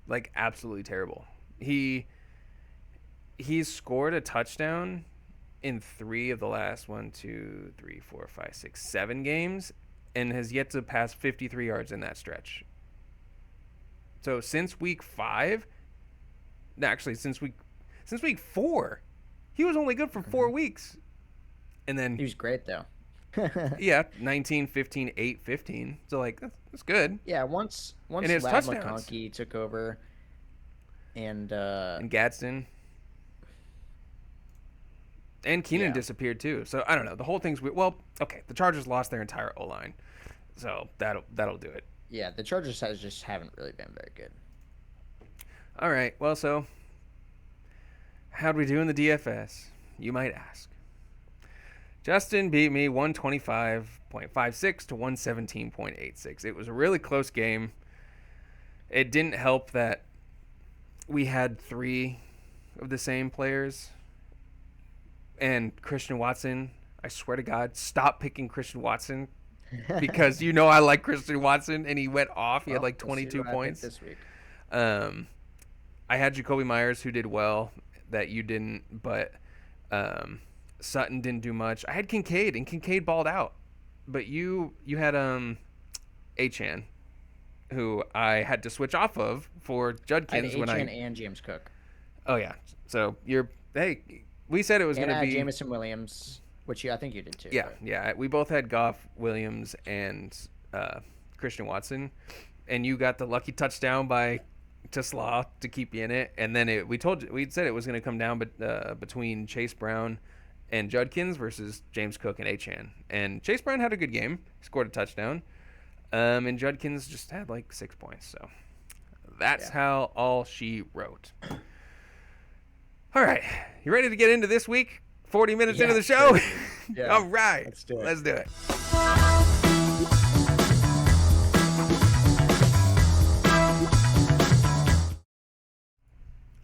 like absolutely terrible. He's scored a touchdown in 3 of the last 7 games, and has yet to pass 53 yards in that stretch. So since week 5, no, actually since week 4, he was only good for 4 weeks, and then He was great though. yeah, 19, 15, 8, 15. So like that's good. Yeah, once And his Ladd touchdowns. McConkey took over, and And Gadsden. And Keenan Yeah. disappeared too. So I don't know. The whole thing's weird. Well, okay, the Chargers lost their entire O-line. So that'll do it. Yeah, the Chargers just haven't really been very good. All right. Well, so how'd we do in the DFS? You might ask. Justin beat me 125.56 to 117.86. It was a really close game. It didn't help that we had 3 of the same players. And Christian Watson, I swear to God, stop picking Christian Watson because you know I like Christian Watson, and he went off. He had like We'll see 22 what I pick points. this week. I had Jacoby Myers, who did well, that you didn't, but Sutton didn't do much. I had Kincaid, and Kincaid balled out. But you had Achan, who I had to switch off of for Judkins I had and James Cook. Oh yeah. So we said it was going to be Jameson Williams, which I think you did too. Yeah, but- yeah. We both had Goff, Williams, and Christian Watson, and you got the lucky touchdown by Tesla to keep you in it. And then we'd said it was going to come down, but between Chase Brown and Judkins versus James Cook and Achan. And Chase Brown had a good game, scored a touchdown, and Judkins just had like 6 points. So that's how all she wrote. All right, you ready to get into this week? 40 minutes into the show? Yeah. All right. Let's do it. Let's do it.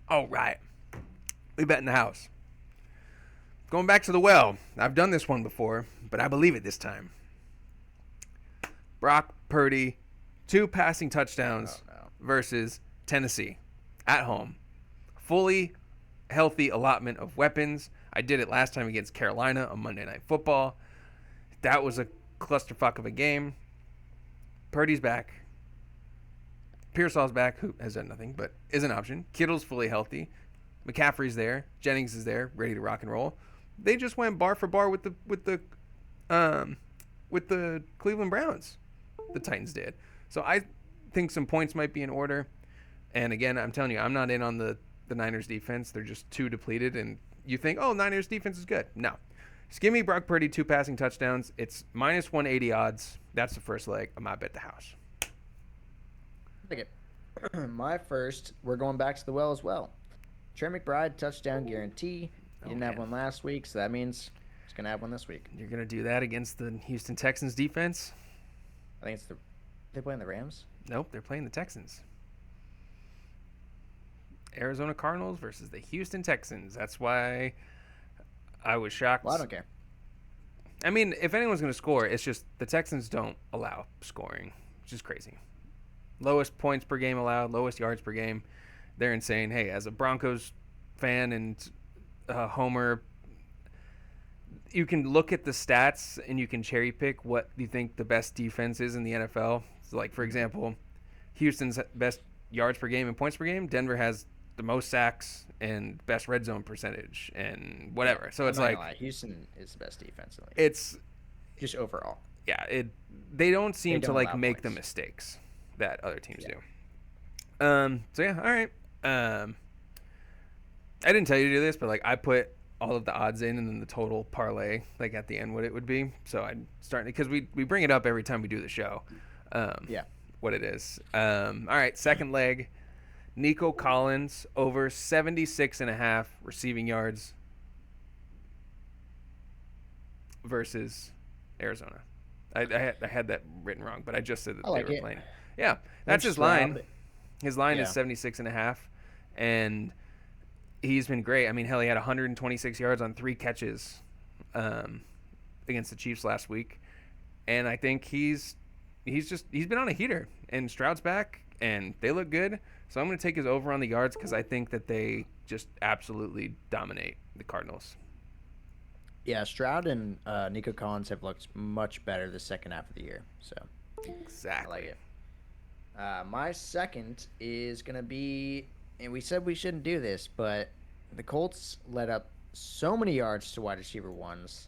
All right. We bet in the house. Going back to the well. I've done this one before, but I believe it this time. Brock Purdy, 2 passing touchdowns versus Tennessee at home. Fully healthy allotment of weapons. I did it last time against Carolina on Monday Night Football. That was a clusterfuck of a game. Purdy's back. Pearsall's back, who has done nothing, but is an option. Kittle's fully healthy. McCaffrey's there. Jennings is there, ready to rock and roll. They just went bar for bar with the Cleveland Browns. The Titans did. So I think some points might be in order. And again, I'm telling you, I'm not in on the Niners defense. They're just too depleted. And you think, oh, Niners defense is good. No. Just give me Brock Purdy 2 passing touchdowns. It's minus 180 odds. That's the first leg. I might bet the house. Okay. My first, we're going back to the well as well. Trey McBride, touchdown guarantee. He didn't have one last week, so that means he's going to have one this week. You're going to do that against the Houston Texans defense? I think they playing the Rams? Nope, they're playing the Texans. Arizona Cardinals versus the Houston Texans. That's why I was shocked. Well, I don't care. I mean, if anyone's going to score, it's just the Texans don't allow scoring, which is crazy. Lowest points per game allowed, lowest yards per game. They're insane. Hey, as a Broncos fan and homer, you can look at the stats and you can cherry pick what you think the best defense is in the NFL. So like, for example, Houston's best yards per game and points per game. Denver has the most sacks and best red zone percentage and whatever. So it's like Houston is the best defense in the league. It's just overall. Yeah, they don't seem They to don't like allow make the points. mistakes that other teams do. So yeah, all right. I didn't tell you to do this, but like I put all of the odds in and then the total parlay like at the end what it would be. So I'm starting because we bring it up every time we do the show. Yeah. What it is. All right, second leg. Nico Collins over 76.5 receiving yards versus Arizona. I had that written wrong, but I just said that I like they were it. playing. Yeah, that's his Stroud. line. His line is Yeah. 76.5, and he's been great. I mean, hell, he had 126 yards on 3 catches against the Chiefs last week, and I think he's been on a heater. And Stroud's back, and they look good. So I'm going to take his over on the yards because I think that they just absolutely dominate the Cardinals. Yeah, Stroud and Nico Collins have looked much better the second half of the year. So Exactly. I like it. My second is going to be, and we said we shouldn't do this, but the Colts let up so many yards to wide receiver ones.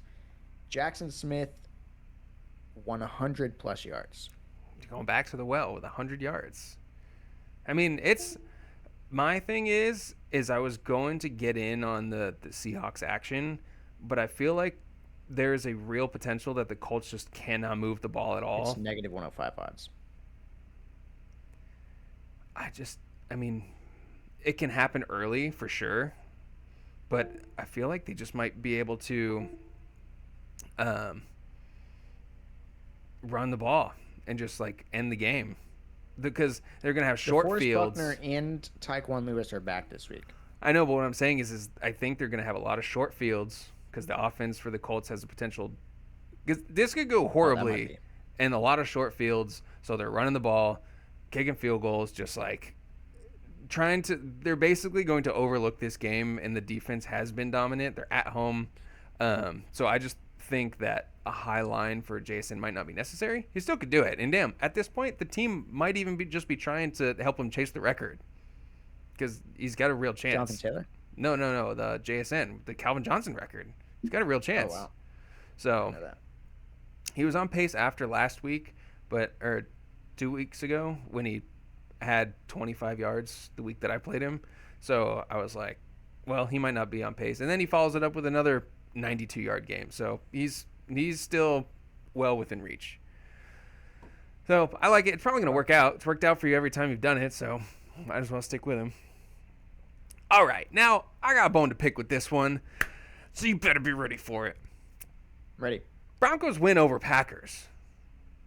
Jackson Smith, 100-plus yards. Going back to the well with 100 yards. I mean, it's my thing is I was going to get in on the Seahawks action, but I feel like there's a real potential that the Colts just cannot move the ball at all. It's negative 105 odds. I mean, it can happen early for sure, but I feel like they just might be able to run the ball and just like end the game because they're gonna have short DeForest fields. Buckner and Tyquan Lewis are back this week. I know, but what I'm saying is I think they're gonna have a lot of short fields because the offense for the Colts has the potential. Because this could go horribly, be. and a lot of short fields. So they're running the ball, kicking field goals, just like trying to. They're basically going to overlook this game, and the defense has been dominant. They're at home, so I just think that a high line for Jason might not be necessary. He still could do it, and damn, at this point, the team might even just be trying to help him chase the record because he's got a real chance. Jonathan Taylor? No, the JSN, the Calvin Johnson record. He's got a real chance. Oh, wow. I So know that. he was on pace after last week, or 2 weeks ago when he had 25 yards the week that I played him. So I was like, well, he might not be on pace. And then he follows it up with another 92-yard game. So he's still well within reach. So I like it. It's probably going to work out. It's worked out for you every time you've done it, so might as well stick with him. All right, now I got a bone to pick with this one, so you better be ready for it. Ready. Broncos win over Packers.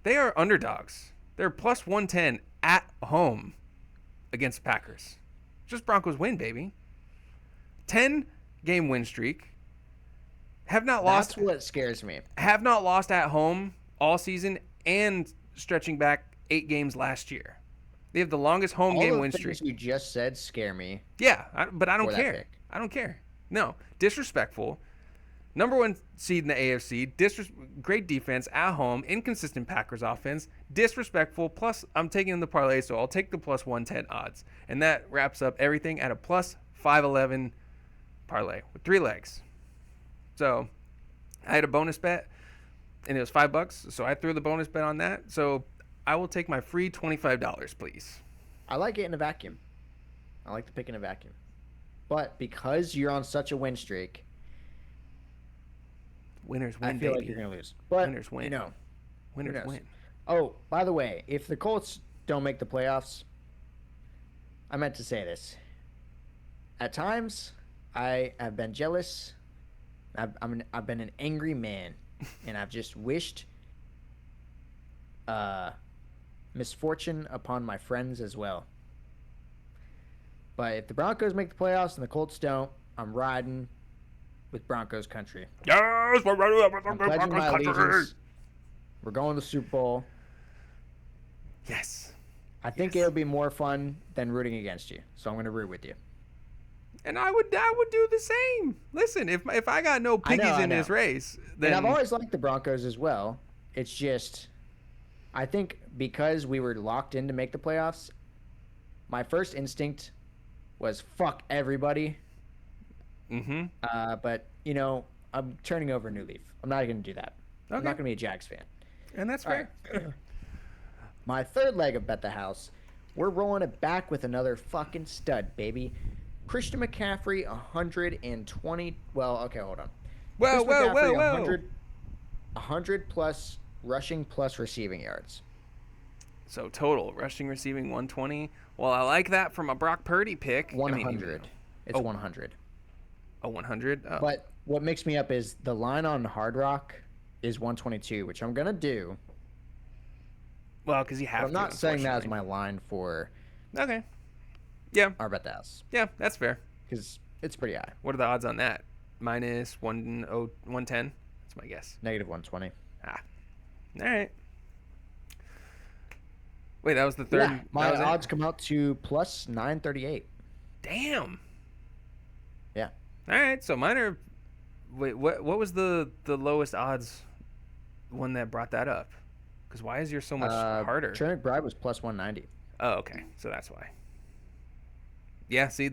They are underdogs. They're plus 110 at home against Packers. Just Broncos win, baby. 10-game win streak. Have not lost. That's what scares me. Have not lost at home all season and stretching back 8 games last year. They have the longest home All game the win things streak. you just said scare me. Yeah, but I don't For that care. pick. I don't care. No, disrespectful. Number 1 seed in the AFC. Great defense at home. Inconsistent Packers offense. Disrespectful. Plus, I'm taking the parlay, so I'll take the plus 110 odds. And that wraps up everything at a plus 511 parlay with 3 legs. So I had a bonus bet, and it was $5. So I threw the bonus bet on that. So I will take my free $25, please. I like it in a vacuum. I like the pick in a vacuum. But because you're on such a win streak, Winners win, I feel baby. like you're going to lose. But, Winners win. you know. Winners knows? win. Oh, by the way, if the Colts don't make the playoffs, I meant to say this. At times, I have been jealous. I've been an angry man, and I've just wished misfortune upon my friends as well. But if the Broncos make the playoffs and the Colts don't, I'm riding with Broncos country. Yes, we're ready. I'm pledging my allegiance. We're going to the Super Bowl. Yes. I think it'll be more fun than rooting against you, so I'm going to root with you. And I would do the same. Listen, if I got no piggies I in know. this race, then And I've always liked the Broncos as well. It's just, I think because we were locked in to make the playoffs, my first instinct was fuck everybody. But, you know, I'm turning over a new leaf. I'm not going to do that. I'm Okay. not going to be a Jags fan. and that's All fair. right. My third leg of Bet the House, we're rolling it back with another fucking stud, baby. Christian McCaffrey, 120. Well, okay, hold on. Whoa, Christian whoa, McCaffrey, whoa, whoa. 100 plus rushing plus receiving yards. So total rushing, receiving 120. Well, I like that from a Brock Purdy pick. 100. It's Oh. 100. A 100. Oh. But what makes me up is the line on Hard Rock is 122, which I'm going to do. Well, because you have But to. I'm not saying that as unfortunately. my line for Okay. Yeah, our Bet the House yeah, that's fair. because it's pretty high. What are the odds on that? Minus 110. That's my guess. Negative 120. Ah. All right. Wait, that was the third. Yeah, my that was it? odds come out to plus 938. Damn. Yeah. All right, so mine are. Wait, what was the lowest odds one that brought that up? Because why is yours so much harder? Trey McBride was plus 190. Oh, okay, so that's why. Yeah, see,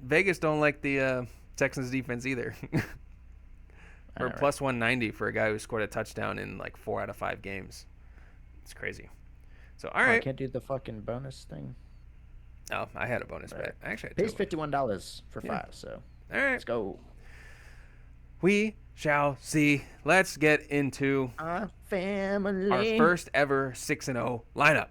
Vegas don't like the Texans defense either. Or know, plus 190 for a guy who scored a touchdown in like 4 out of 5 games. It's crazy. So all I right. can't do the fucking bonus thing. Oh, I had a bonus Right. bet. Actually, I Pays took $51 for Yeah. 5, so one. All right. let's go. We shall see. Let's get into Our family. our first ever 6-0 lineup.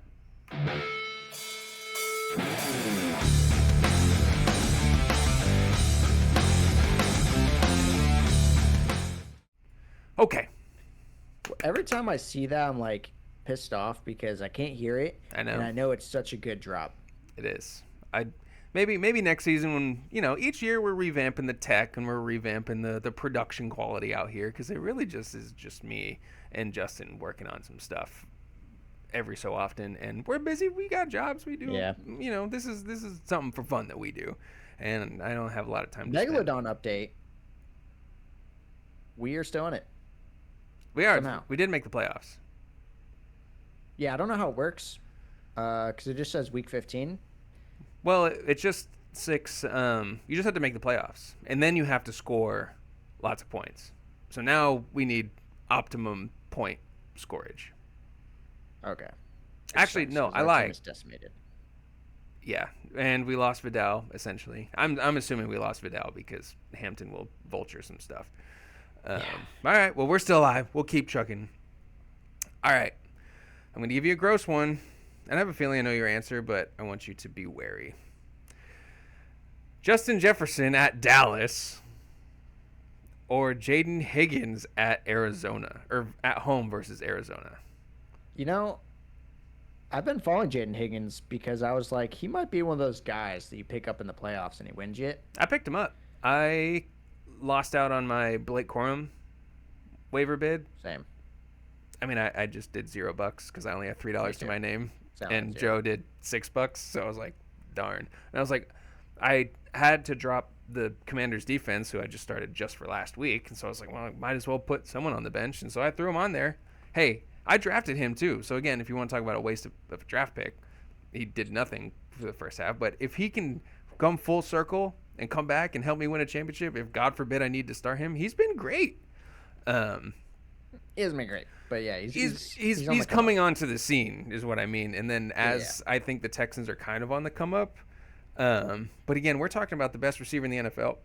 Okay. Every time I see that, I'm like pissed off because I can't hear it. I know. And I know it's such a good drop. It is. I maybe next season when each year we're revamping the tech and we're revamping the production quality out here because it really just is just me and Justin working on some stuff every so often, and we're busy. We got jobs. We do. Yeah. This is something for fun that we do, and I don't have a lot of time to spend. Megalodon update. We are still in it. We are. Somehow. We did make the playoffs. Yeah, I don't know how it works. Because it just says week 15. Well, it's just 6. You just have to make the playoffs, and then you have to score lots of points. So now we need optimum point scorage. Okay. Actually, no, I lied. It's decimated. Yeah, and we lost Vidal essentially. I'm assuming we lost Vidal because Hampton will vulture some stuff. All right, well, we're still alive. We'll keep trucking. All right, I'm going to give you a gross one, and I have a feeling I know your answer, but I want you to be wary. Justin Jefferson at Dallas or Jaden Higgins at Arizona, or at home versus Arizona? I've been following Jaden Higgins because I was like, he might be one of those guys that you pick up in the playoffs and he wins you it. I picked him up. I lost out on my Blake Corum waiver bid. Same. I mean, I just did $0 because I only have $3 to my name, Sound and like Joe did $6, so I was like, darn. And I was like, I had to drop the Commanders defense, who I just started just for last week, and so I was like, well, I might as well put someone on the bench, and so I threw him on there. Hey, I drafted him too, so again, if you want to talk about a waste of a draft pick, he did nothing for the first half, but if he can come full circle and come back and help me win a championship, if God forbid I need to start him, he's been great. He hasn't been great, but yeah, he's coming onto the scene, is what I mean. And then I think the Texans are kind of on the come up. But again, we're talking about the best receiver in the NFL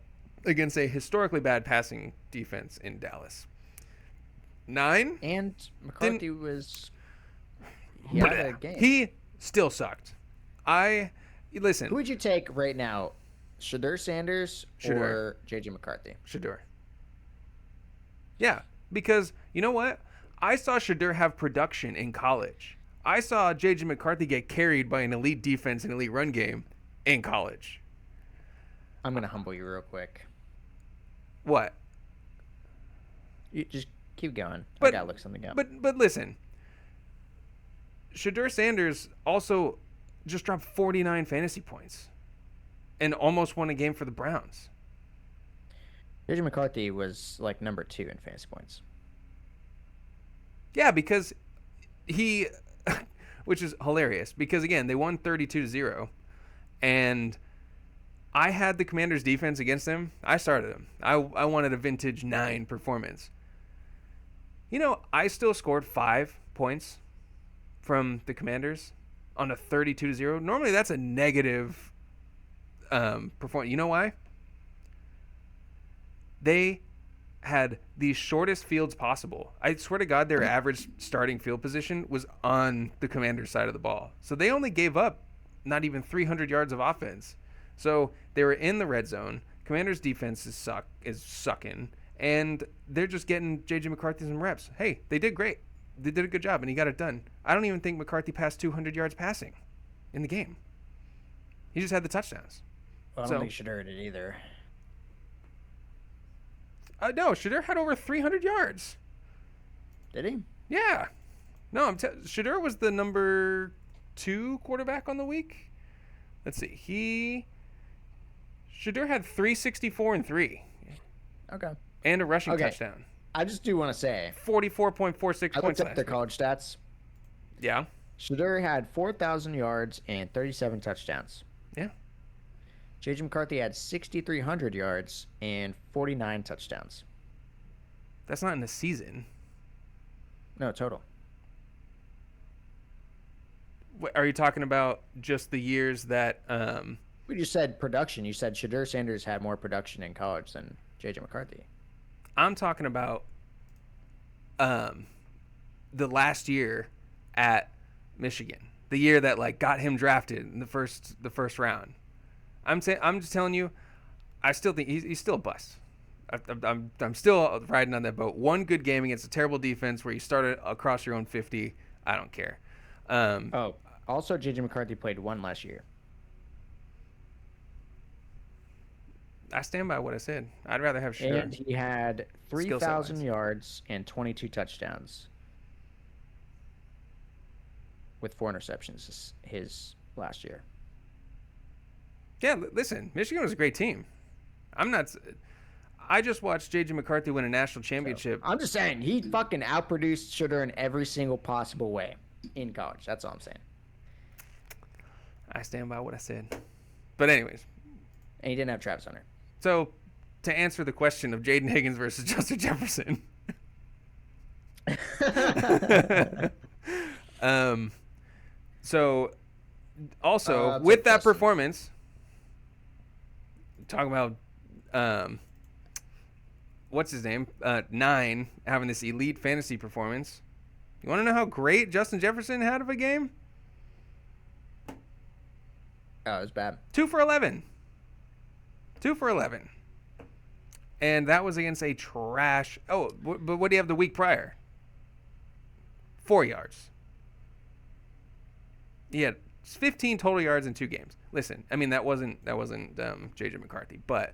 against a historically bad passing defense in Dallas. 9 and McCarthy he had a game. He still sucked. Listen. Who would you take right now, Shedeur Sanders or JJ McCarthy? Shedeur. Yeah, because you know what? I saw Shedeur have production in college. I saw JJ McCarthy get carried by an elite defense and elite run game in college. I'm gonna humble you real quick. What? You just keep going. But, I gotta look something up. But listen. Shedeur Sanders also just dropped 49 fantasy points and almost won a game for the Browns. JJ McCarthy was like number 2 in fantasy points. Yeah, because he, which is hilarious, because again, they won 32-0, and I had the Commanders defense against them. I started them. I wanted a vintage 9 performance. I still scored 5 points from the Commanders on a 32-0. Normally that's a negative performance. You know why? They had the shortest fields possible. I swear to God, their average starting field position was on the Commanders' side of the ball. So they only gave up not even 300 yards of offense. So they were in the red zone. Commanders' defense is sucking, and they're just getting J.J. McCarthy some reps. Hey, they did great. They did a good job, and he got it done. I don't even think McCarthy passed 200 yards passing in the game. He just had the touchdowns. Well, I don't think Shedeur did either. No, Shedeur had over 300 yards. Did he? Yeah. No, Shedeur was the number 2 quarterback on the week. Let's see. Shedeur had 364 and 3. Okay. And a rushing touchdown. I just do want to say 44.46 I points. looked up their college stats. Yeah. Shedeur had 4,000 yards and 37 touchdowns. Yeah. J.J. McCarthy had 6,300 yards and 49 touchdowns. That's not in a season. No, total. Are you talking about just the years that We just said production. You said Shedeur Sanders had more production in college than J.J. McCarthy. I'm talking about the last year at Michigan. the year that like got him drafted in the first round. I'm just telling you, I still think he's still a bust. I'm still riding on that boat. One good game against a terrible defense where you started across your own 50. I don't care. Also, J.J. McCarthy played one last year. I stand by what I said. I'd rather have Shedeur. And he had 3,000 yards and 22 touchdowns with 4 interceptions his last year. Yeah, listen, Michigan was a great team. I just watched J.J. McCarthy win a national championship. I'm just saying, he fucking outproduced Shedeur in every single possible way in college. That's all I'm saying. I stand by what I said. But anyways. And he didn't have Travis Hunter. So, to answer the question of Jaden Higgins versus Justin Jefferson. So, also, with that performance, talking about, what's his name? 9, having this elite fantasy performance. You want to know how great Justin Jefferson had of a game? Oh, it was bad. 2 for 11. 2 for 11. And that was against a trash. Oh, but what do you have the week prior? 4 yards. He had 15 total yards in 2 games. Listen, I mean that wasn't J.J. McCarthy, but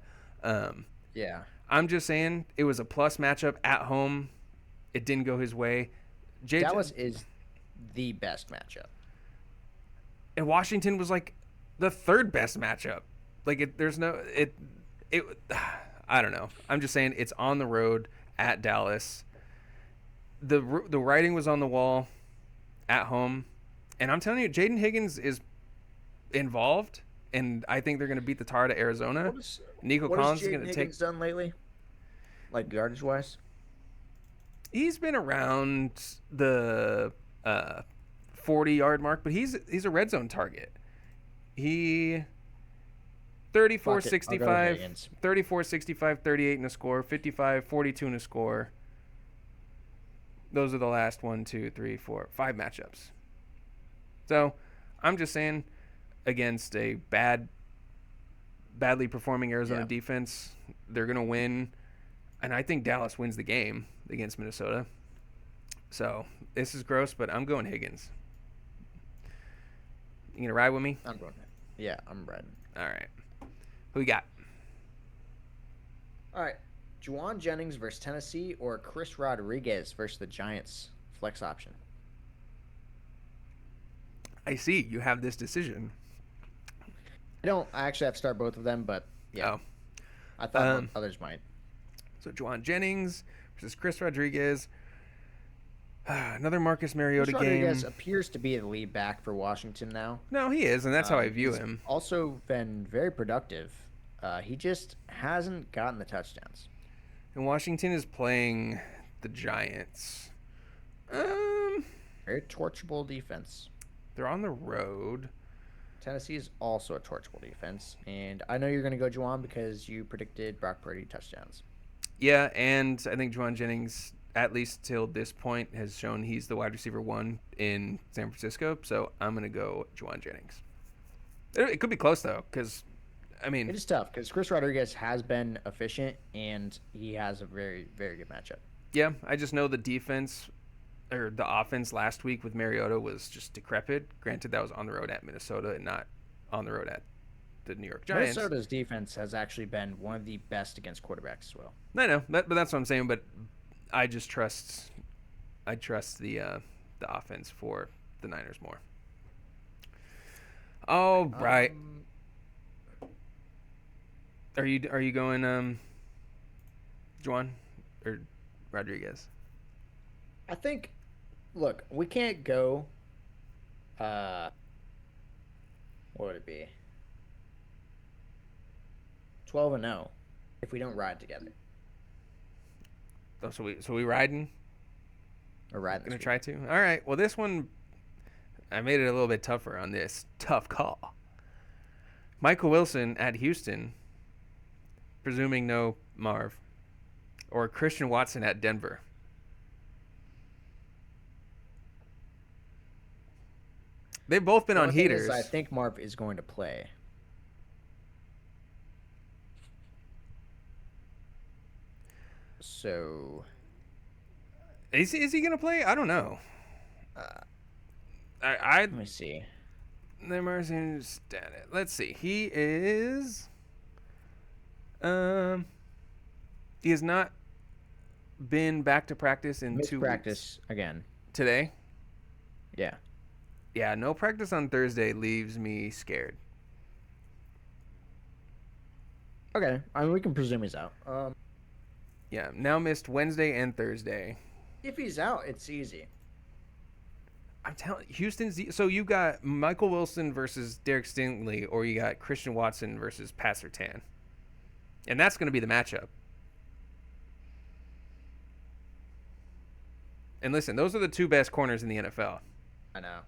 yeah, I'm just saying it was a plus matchup at home. It didn't go his way. Dallas is the best matchup, and Washington was like the 3rd best matchup. Like I don't know. I'm just saying it's on the road at Dallas. The writing was on the wall at home, and I'm telling you, Jaden Higgins is involved, and I think they're going to beat the tar to Arizona. Nico Collins is going to take. Higgins done lately, like yardage wise? He's been around the 40-yard mark, but he's a red zone target. He 34, 65, 34, 65, 38 in a score, 55, 42 in a score. Those are the last 1, 2, 3, 4, 5 matchups. So I'm just saying, against a badly performing Arizona defense, they're going to win. And I think Dallas wins the game against Minnesota. So this is gross, but I'm going Higgins. You going to ride with me? I'm going. Yeah, I'm riding. All right. Who we got? All right. Juwan Jennings versus Tennessee or Chris Rodriguez versus the Giants flex option? I see. You have this decision. I actually have to start both of them, but yeah. Oh. I thought others might. So Juwan Jennings versus Chris Rodriguez. Another Marcus Mariota Chris game. Rodriguez appears to be the lead back for Washington now. No, he is, and that's how I view he's him. Also been very productive. He just hasn't gotten the touchdowns. And Washington is playing the Giants. Very torchable defense. They're on the road. Tennessee is also a torchable defense. And I know you're going to go Juwan because you predicted Brock Purdy touchdowns. Yeah, and I think Juwan Jennings, at least till this point, has shown he's the wide receiver 1 in San Francisco. So I'm going to go Juwan Jennings. It could be close, though, because, I mean... It is tough because Chris Rodriguez has been efficient, and he has a very, very good matchup. Yeah, I just know the defense, or the offense last week with Mariota was just decrepit. Granted, that was on the road at Minnesota and not on the road at the New York Giants. Minnesota's defense has actually been one of the best against quarterbacks as well. I know, but that's what I'm saying. But I just trust the offense for the Niners more. All right. Are you going Juwan or Rodriguez? I think. Look, we can't go. What would it be? 12-0 if we don't ride together. Oh, so we riding? Or ride. Gonna try to. All right. Well, this one, I made it a little bit tougher on this tough call. Michael Wilson at Houston, presuming no Marv, or Christian Watson at Denver. They've both been The on only thing is, heaters. I think Marv is going to play. So, Is he gonna play? I don't know. I let me see. let's see. He is he has not been back to practice in Missed 2 practice again. weeks. Today. Yeah. Yeah, no practice on Thursday leaves me scared. Okay. I mean, we can presume he's out. Yeah, now missed Wednesday and Thursday. If he's out, it's easy. I'm telling Houston's. So you got Michael Wilson versus Derek Stingley, or you got Christian Watson versus Pat Surtain, and that's going to be the matchup. And listen, those are the 2 best corners in the NFL. I know.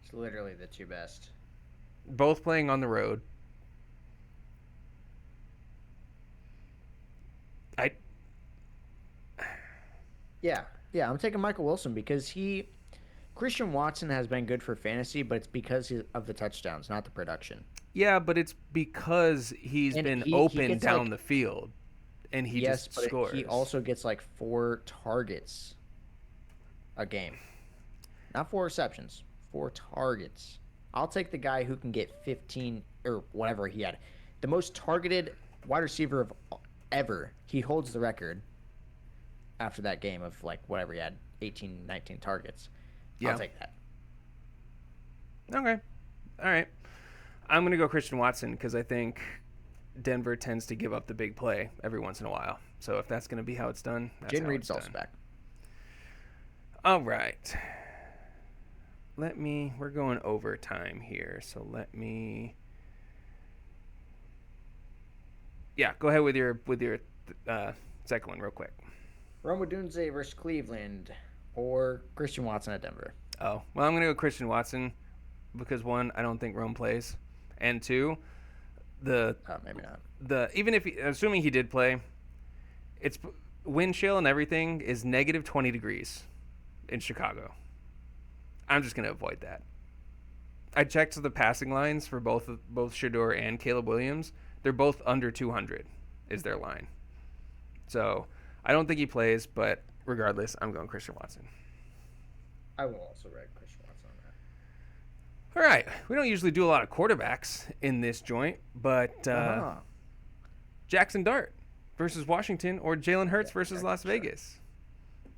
It's literally the 2 best. Both playing on the road. Yeah, I'm taking Michael Wilson because Christian Watson has been good for fantasy, but it's because of the touchdowns, not the production. Yeah, but it's because he's And been he open gets, down like- the field, and he Yes, just but scores. he also gets like 4 targets a game. Not 4 receptions, 4 targets. I'll take the guy who can get 15 or whatever he had. The most targeted wide receiver of ever. He holds the record after that game of like whatever he had, 18, 19 targets. Yeah. I'll take that. Okay. All right. I'm going to go Christian Watson because I think Denver tends to give up the big play every once in a while. So if that's going to be how it's done, that's Jaden how Reed's it's also done. back. All right. We're going overtime here. So yeah, go ahead with your second one real quick. Rome Odunze versus Cleveland or Christian Watson at Denver. Oh, well, I'm going to go Christian Watson because 1, I don't think Rome plays. And 2, Maybe not. even if assuming he did play, it's wind chill and everything is negative 20 degrees in Chicago. I'm just going to avoid that. I checked the passing lines for both Shador and Caleb Williams. They're both under 200 is their line. So I don't think he plays, but regardless, I'm going Christian Watson. I will also rate Christian Watson on that. All right. We don't usually do a lot of quarterbacks in this joint, but Jackson Dart versus Washington or Jalen Hurts versus Las Vegas.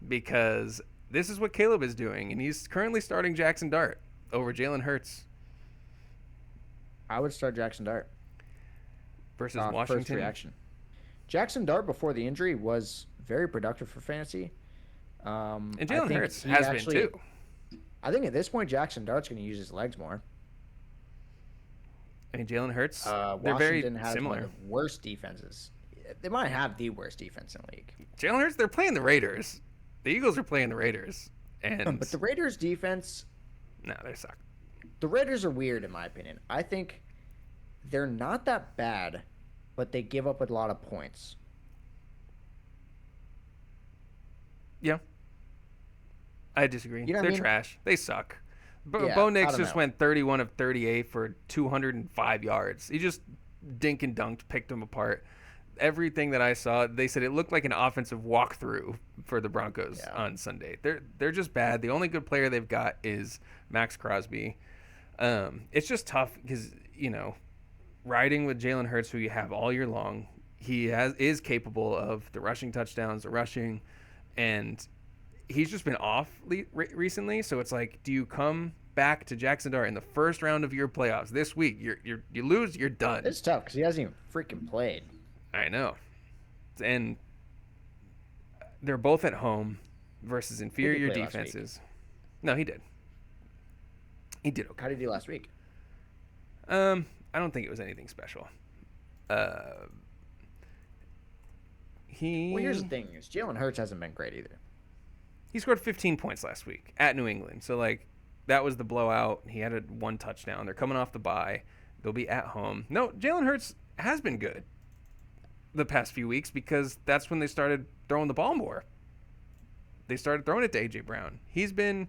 Because this is what Caleb is doing, and he's currently starting Jackson Dart over Jalen Hurts I would start Jackson Dart. versus First Washington. reaction. Jackson Dart before the injury was very productive for fantasy. And Jalen Hurts has been too. I think at this point Jackson Dart's going to use his legs more. I mean, Jalen Hurts, they're Washington very has similar. one of the worst defenses. They might have the worst defense in the league. Jalen Hurts, they're playing the Raiders. The Eagles are playing the Raiders. And But the Raiders defense, no, they suck. the Raiders are weird in my opinion. I think they're not that bad, but they give up a lot of points. Yeah. I disagree. You know what I They're mean? trash. They suck. Yeah, Bo I Nix don't just know. went 31 of 38 for 205 yards. He just dink and dunked, picked them apart. Everything that I saw, they said it looked like an offensive walkthrough for the Broncos on Sunday. They're just bad. The only good player they've got is Max Crosby. It's just tough because, riding with Jalen Hurts, who you have all year long, he is capable of the rushing touchdowns, the rushing, and he's just been off recently. So it's like, do you come back to Jackson Dart in the first round of your playoffs this week? You lose, you're done. It's tough because he hasn't even freaking played. I know. And they're both at home versus inferior play last week? defenses. No, he did. He did okay. How did he do last week? I don't think it was anything special. Well, here's the thing: is Jalen Hurts hasn't been great either. He scored 15 points last week at New England. So, that was the blowout. He had one touchdown. They're coming off the bye. They'll be at home. No, Jalen Hurts has been good the past few weeks because that's when they started throwing the ball more. They started throwing it to A.J. Brown. He's been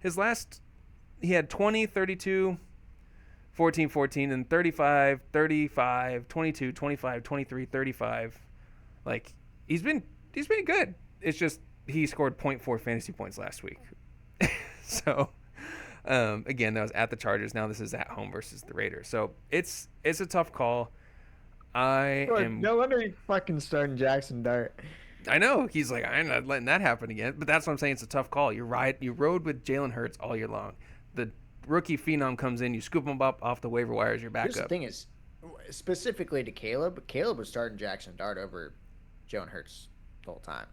his last he had 20, 32, 14, 14, and 35, 35, 22, 25, 23, 35. Like, he's been good. It's just he scored 0.4 fantasy points last week. So, again, that was at the Chargers. Now this is at home versus the Raiders. So it's a tough call. No wonder he's fucking starting Jackson Dart. I know. He's like, I'm not letting that happen again. But that's what I'm saying. It's a tough call. You rode with Jalen Hurts all year long. The rookie phenom comes in. You scoop him up off the waiver wire as your backup. Here's the thing is, specifically to Caleb was starting Jackson Dart over Jalen Hurts the whole time.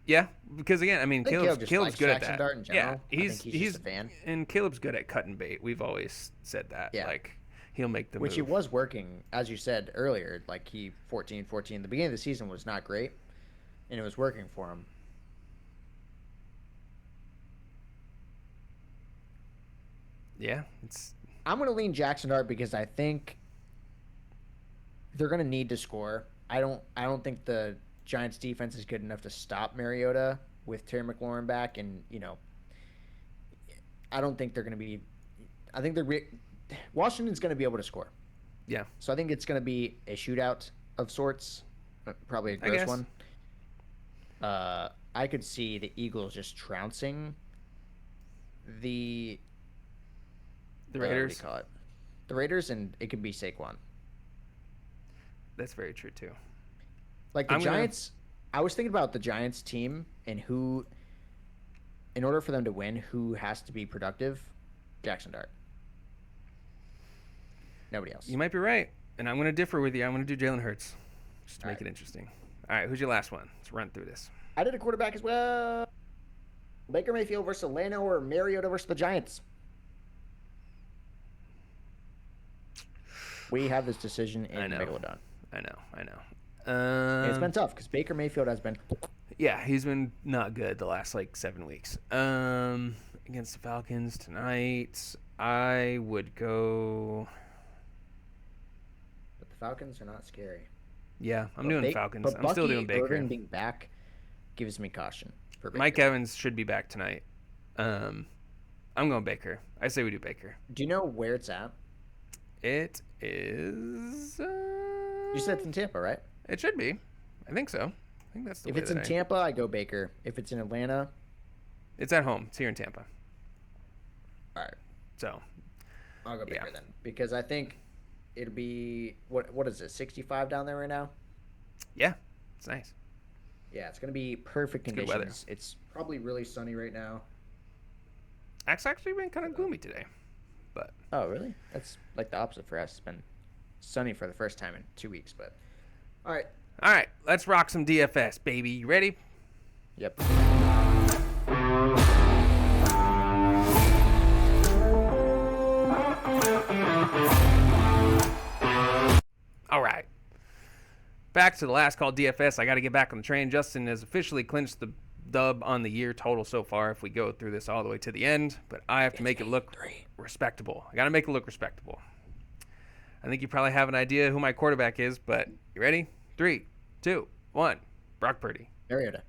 Yeah, because again, I mean, Caleb's good at Jackson that. Dart in general. Yeah, he's just a fan. And Caleb's good at cut and bait. We've always said that. Yeah. Like, he'll make the Which move. he was working, as you said earlier. Like, 14. The beginning of the season was not great, and it was working for him. Yeah, I'm going to lean Jackson Dart because I think they're going to need to score. I don't think the Giants defense is good enough to stop Mariota with Terry McLaurin back, and I don't think they're going to be. I think Washington's going to be able to score. yeah. So I think it's going to be a shootout of sorts, probably a gross guess. one. I could see the Eagles just trouncing the The Raiders. What do you call it? The Raiders, and it could be Saquon. That's very true too. Like the Giants, I was thinking about the Giants team and who, in order for them to win, who has to be productive? Jackson Dart. Nobody else. You might be right, and I'm going to differ with you. I'm going to do Jalen Hurts, just to All make right. it interesting. All right, who's your last one? Let's run through this. I did a quarterback as well. Baker Mayfield versus Atlanta or Mariota versus the Giants. We have this decision in Megalodon. I know. And it's been tough because Baker Mayfield has been. Yeah, he's been not good the last 7 weeks. Against the Falcons tonight, I would go. But the Falcons are not scary. Yeah, I'm doing Falcons. But I'm still Bucky doing Baker. Irving being back gives me caution. For Baker. Mike Evans should be back tonight. I'm going Baker. I say we do Baker. Do you know where it's at? It is. You said it's in Tampa, right? It should be. I think so. I think that's the If way it's in that Tampa, I go Baker. If it's in Atlanta, It's at home. It's here in Tampa. all right, So, I'll go Baker Yeah. then because I think it'll be what is it, 65 down there right now? yeah, it's nice. Yeah, it's gonna be perfect good weather. conditions. It's probably really sunny right now. It's actually been kind of gloomy today. But, Oh, really? That's like the opposite for us. It's been sunny for the first time in 2 weeks, but all right. all right, let's rock some DFS, baby. You ready? Yep. All right. Back to the last call DFS. I got to get back on the train. Justin has officially clinched the dub on the year total so far if we go through this all the way to the end, but I have to make it look respectable. I got to make it look respectable. I think you probably have an idea who my quarterback is, but you ready? 3, 2, 1. Brock Purdy. Mariota.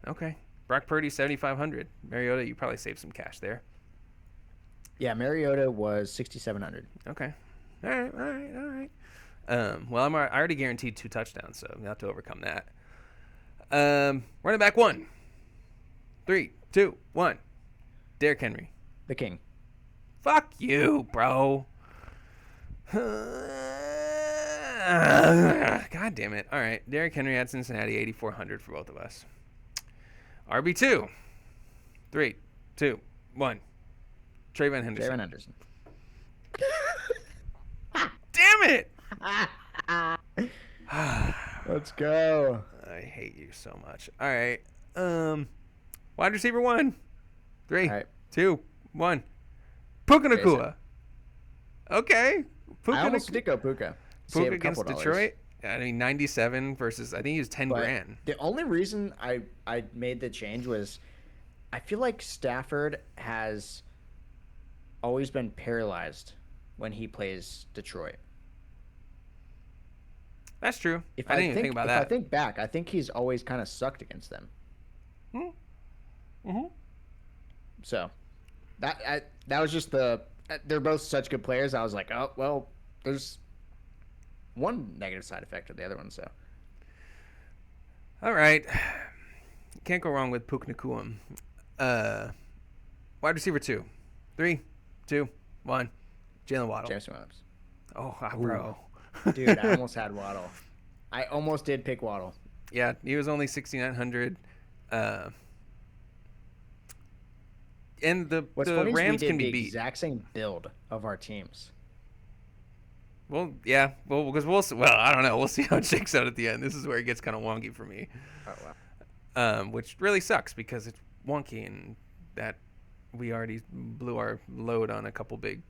Okay. Brock Purdy, 7,500. Mariota, you probably saved some cash there. Yeah, Mariota was 6,700. Okay. All right. Well, I already guaranteed 2 touchdowns, so you have to overcome that. Running back 1. 3, 2, 1. Derrick Henry. The King. Fuck you, bro. God damn it. All right. Derrick Henry at Cincinnati, 8,400 for both of us. RB2. 3, 2, 1. Trayvon Henderson. Jaron Henderson. Damn it. Let's go. I hate you so much. All right. Wide receiver 1. 3, All right. 2, 1. Puka Jason. Nacua. Okay. Puka I almost Nacua. did go Puka. Puka Save a against couple dollars. Detroit. I mean, 97 versus, I think he was 10 But grand. the only reason I made the change was I feel like Stafford has always been paralyzed when he plays Detroit. That's true. If I didn't even think about if that. I think back, I think he's always kind of sucked against them. So that was just they're both such good players. I was like, oh well, there's one negative side effect of the other one. So All right. Can't go wrong with Puka Nacua. Wide receiver 2. 3, 2, 1. Jalen Waddle. Jameson Williams. Oh, bro. Dude, I almost had Waddle. I almost did pick Waddle. Yeah, he was only 6,900. And the Funny is Rams we did can be the beat. exact same build of our teams. Well, yeah. Well, because I don't know. We'll see how it shakes out at the end. This is where it gets kind of wonky for me. Oh wow. Which really sucks because it's wonky and that we already blew our load on a couple big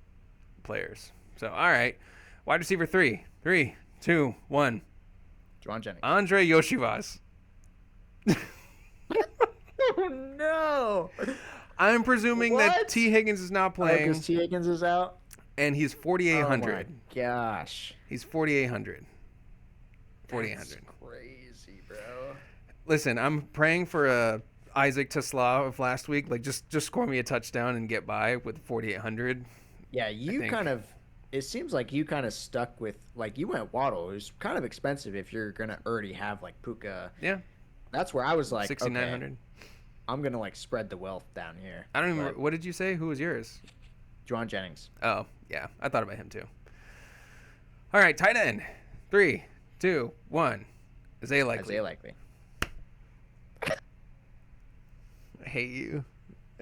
players. So, all right. Wide receiver 3. 3, 2, 1. Juwan Jennings. Andre Yoshivas. Oh no! I'm presuming that What? T. Higgins is not playing, Because T. Higgins is out. and he's Oh 4,800. my gosh. He's 4,800. That's 4,800. crazy, bro. Listen, I'm praying for Isaac Tesla of last week. Like, just score me a touchdown and get by with 4,800. Yeah, you think. kind of. It seems like you kind of stuck with like you went Waddle. It was kind of expensive if you're gonna already have like Puka. Yeah, That's where I was like, 6,900. okay, I'm gonna like spread the wealth down here. I don't even. But What did you say? Who was yours? Juwan Jennings. Oh, yeah. I thought about him too. All right, tight end. 3, 2, 1. Isaiah Likely. Isaiah Likely. I hate you.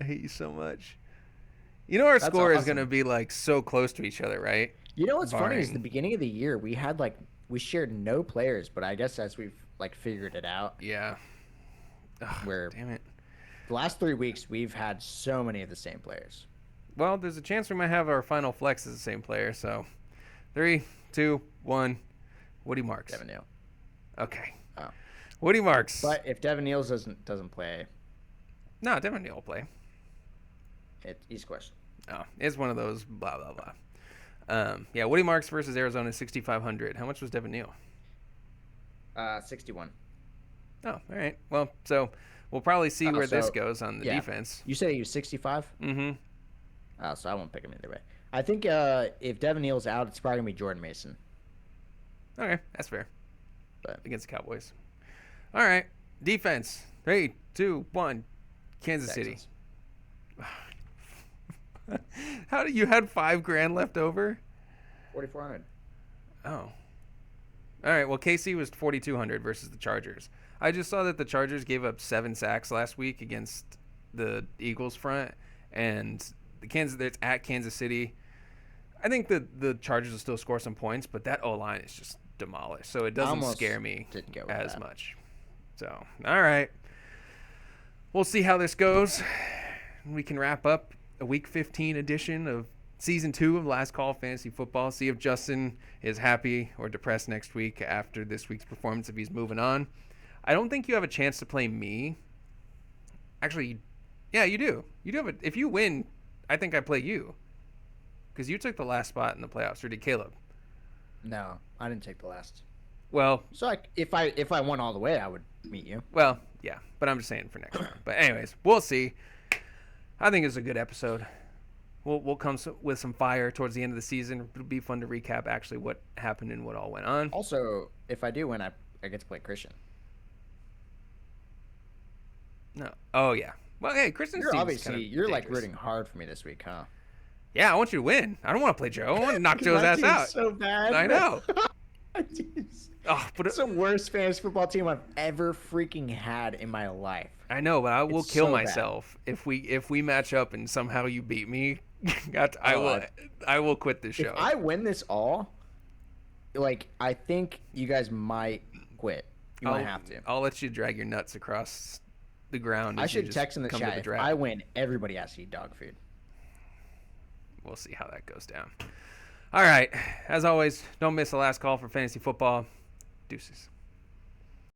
I hate you so much. You know our That's score is awesome. going to be like so close to each other, right? You know what's funny is Barring- the beginning of the year we had like we shared no players, but I guess as we've like figured it out, Yeah. Ugh, Where- damn it. the last 3 weeks we've had so many of the same players. Well, there's a chance we might have our final flex as the same player. So, 3, 2, 1. Woody Marks. Devin Neal. Okay. Oh. Woody Marks. But if Devin Neal doesn't play, No, Devin Neal will play. he's questioned. Oh, it's one of those blah blah blah. Yeah, Woody Marks versus Arizona 6,500. How much was Devin Neal? 61. Oh, all right. Well, so we'll probably see Oh, where this so- goes on the yeah. defense. You said he was 65? Mm-hmm. So I won't pick him either way. I think if Devin Neal's out, it's probably gonna be Jordan Mason. Okay, that's fair. But Against the Cowboys. All right, defense. 3, 2, 1. Kansas City. Texans. How did you had $5,000 left over? 4,400. Oh. All right. Well, KC was 4,200 versus the Chargers. I just saw that the Chargers gave up 7 sacks last week against the Eagles front, and it's at Kansas City. I think the Chargers will still score some points, but that O line is just demolished, so it doesn't Almost scare me didn't go with as that. much. So, all right. We'll see how this goes. We can wrap up a Week 15 edition of Season 2 of Last Call Fantasy Football. See if Justin is happy or depressed next week after this week's performance if he's moving on. I don't think you have a chance to play me. Actually, yeah, you do. You do have if you win, I think I play you. Because you took the last spot in the playoffs, or did Caleb? No, I didn't take the last. Well, So if I won all the way, I would meet you. yeah, but I'm just saying for next round. But anyways, we'll see. I think it's a good episode. We'll come with some fire towards the end of the season. It'll be fun to recap actually what happened and what all went on. Also, if I do win, I get to play Christian. No. Oh yeah. Well, hey, Kristen's You're team's obviously kinda you're like dangerous. rooting hard for me this week, huh? Yeah, I want you to win. I don't want to play Joe. I want to knock Joe's My ass team's out. So bad. I know. My team's- Oh, but It's the worst fantasy football team I've ever freaking had in my life. I know, but I will It's kill so bad. myself if we match up and somehow you beat me. I Oh, will. I will quit this If show. I win this all, like I think you guys might quit. You might have to. I'll let you drag your nuts across the ground. I as you should just text in the come to chat. If draft. I win, everybody has to eat dog food. We'll see how that goes down. All right. As always, don't miss the last call for fantasy football. Deuces.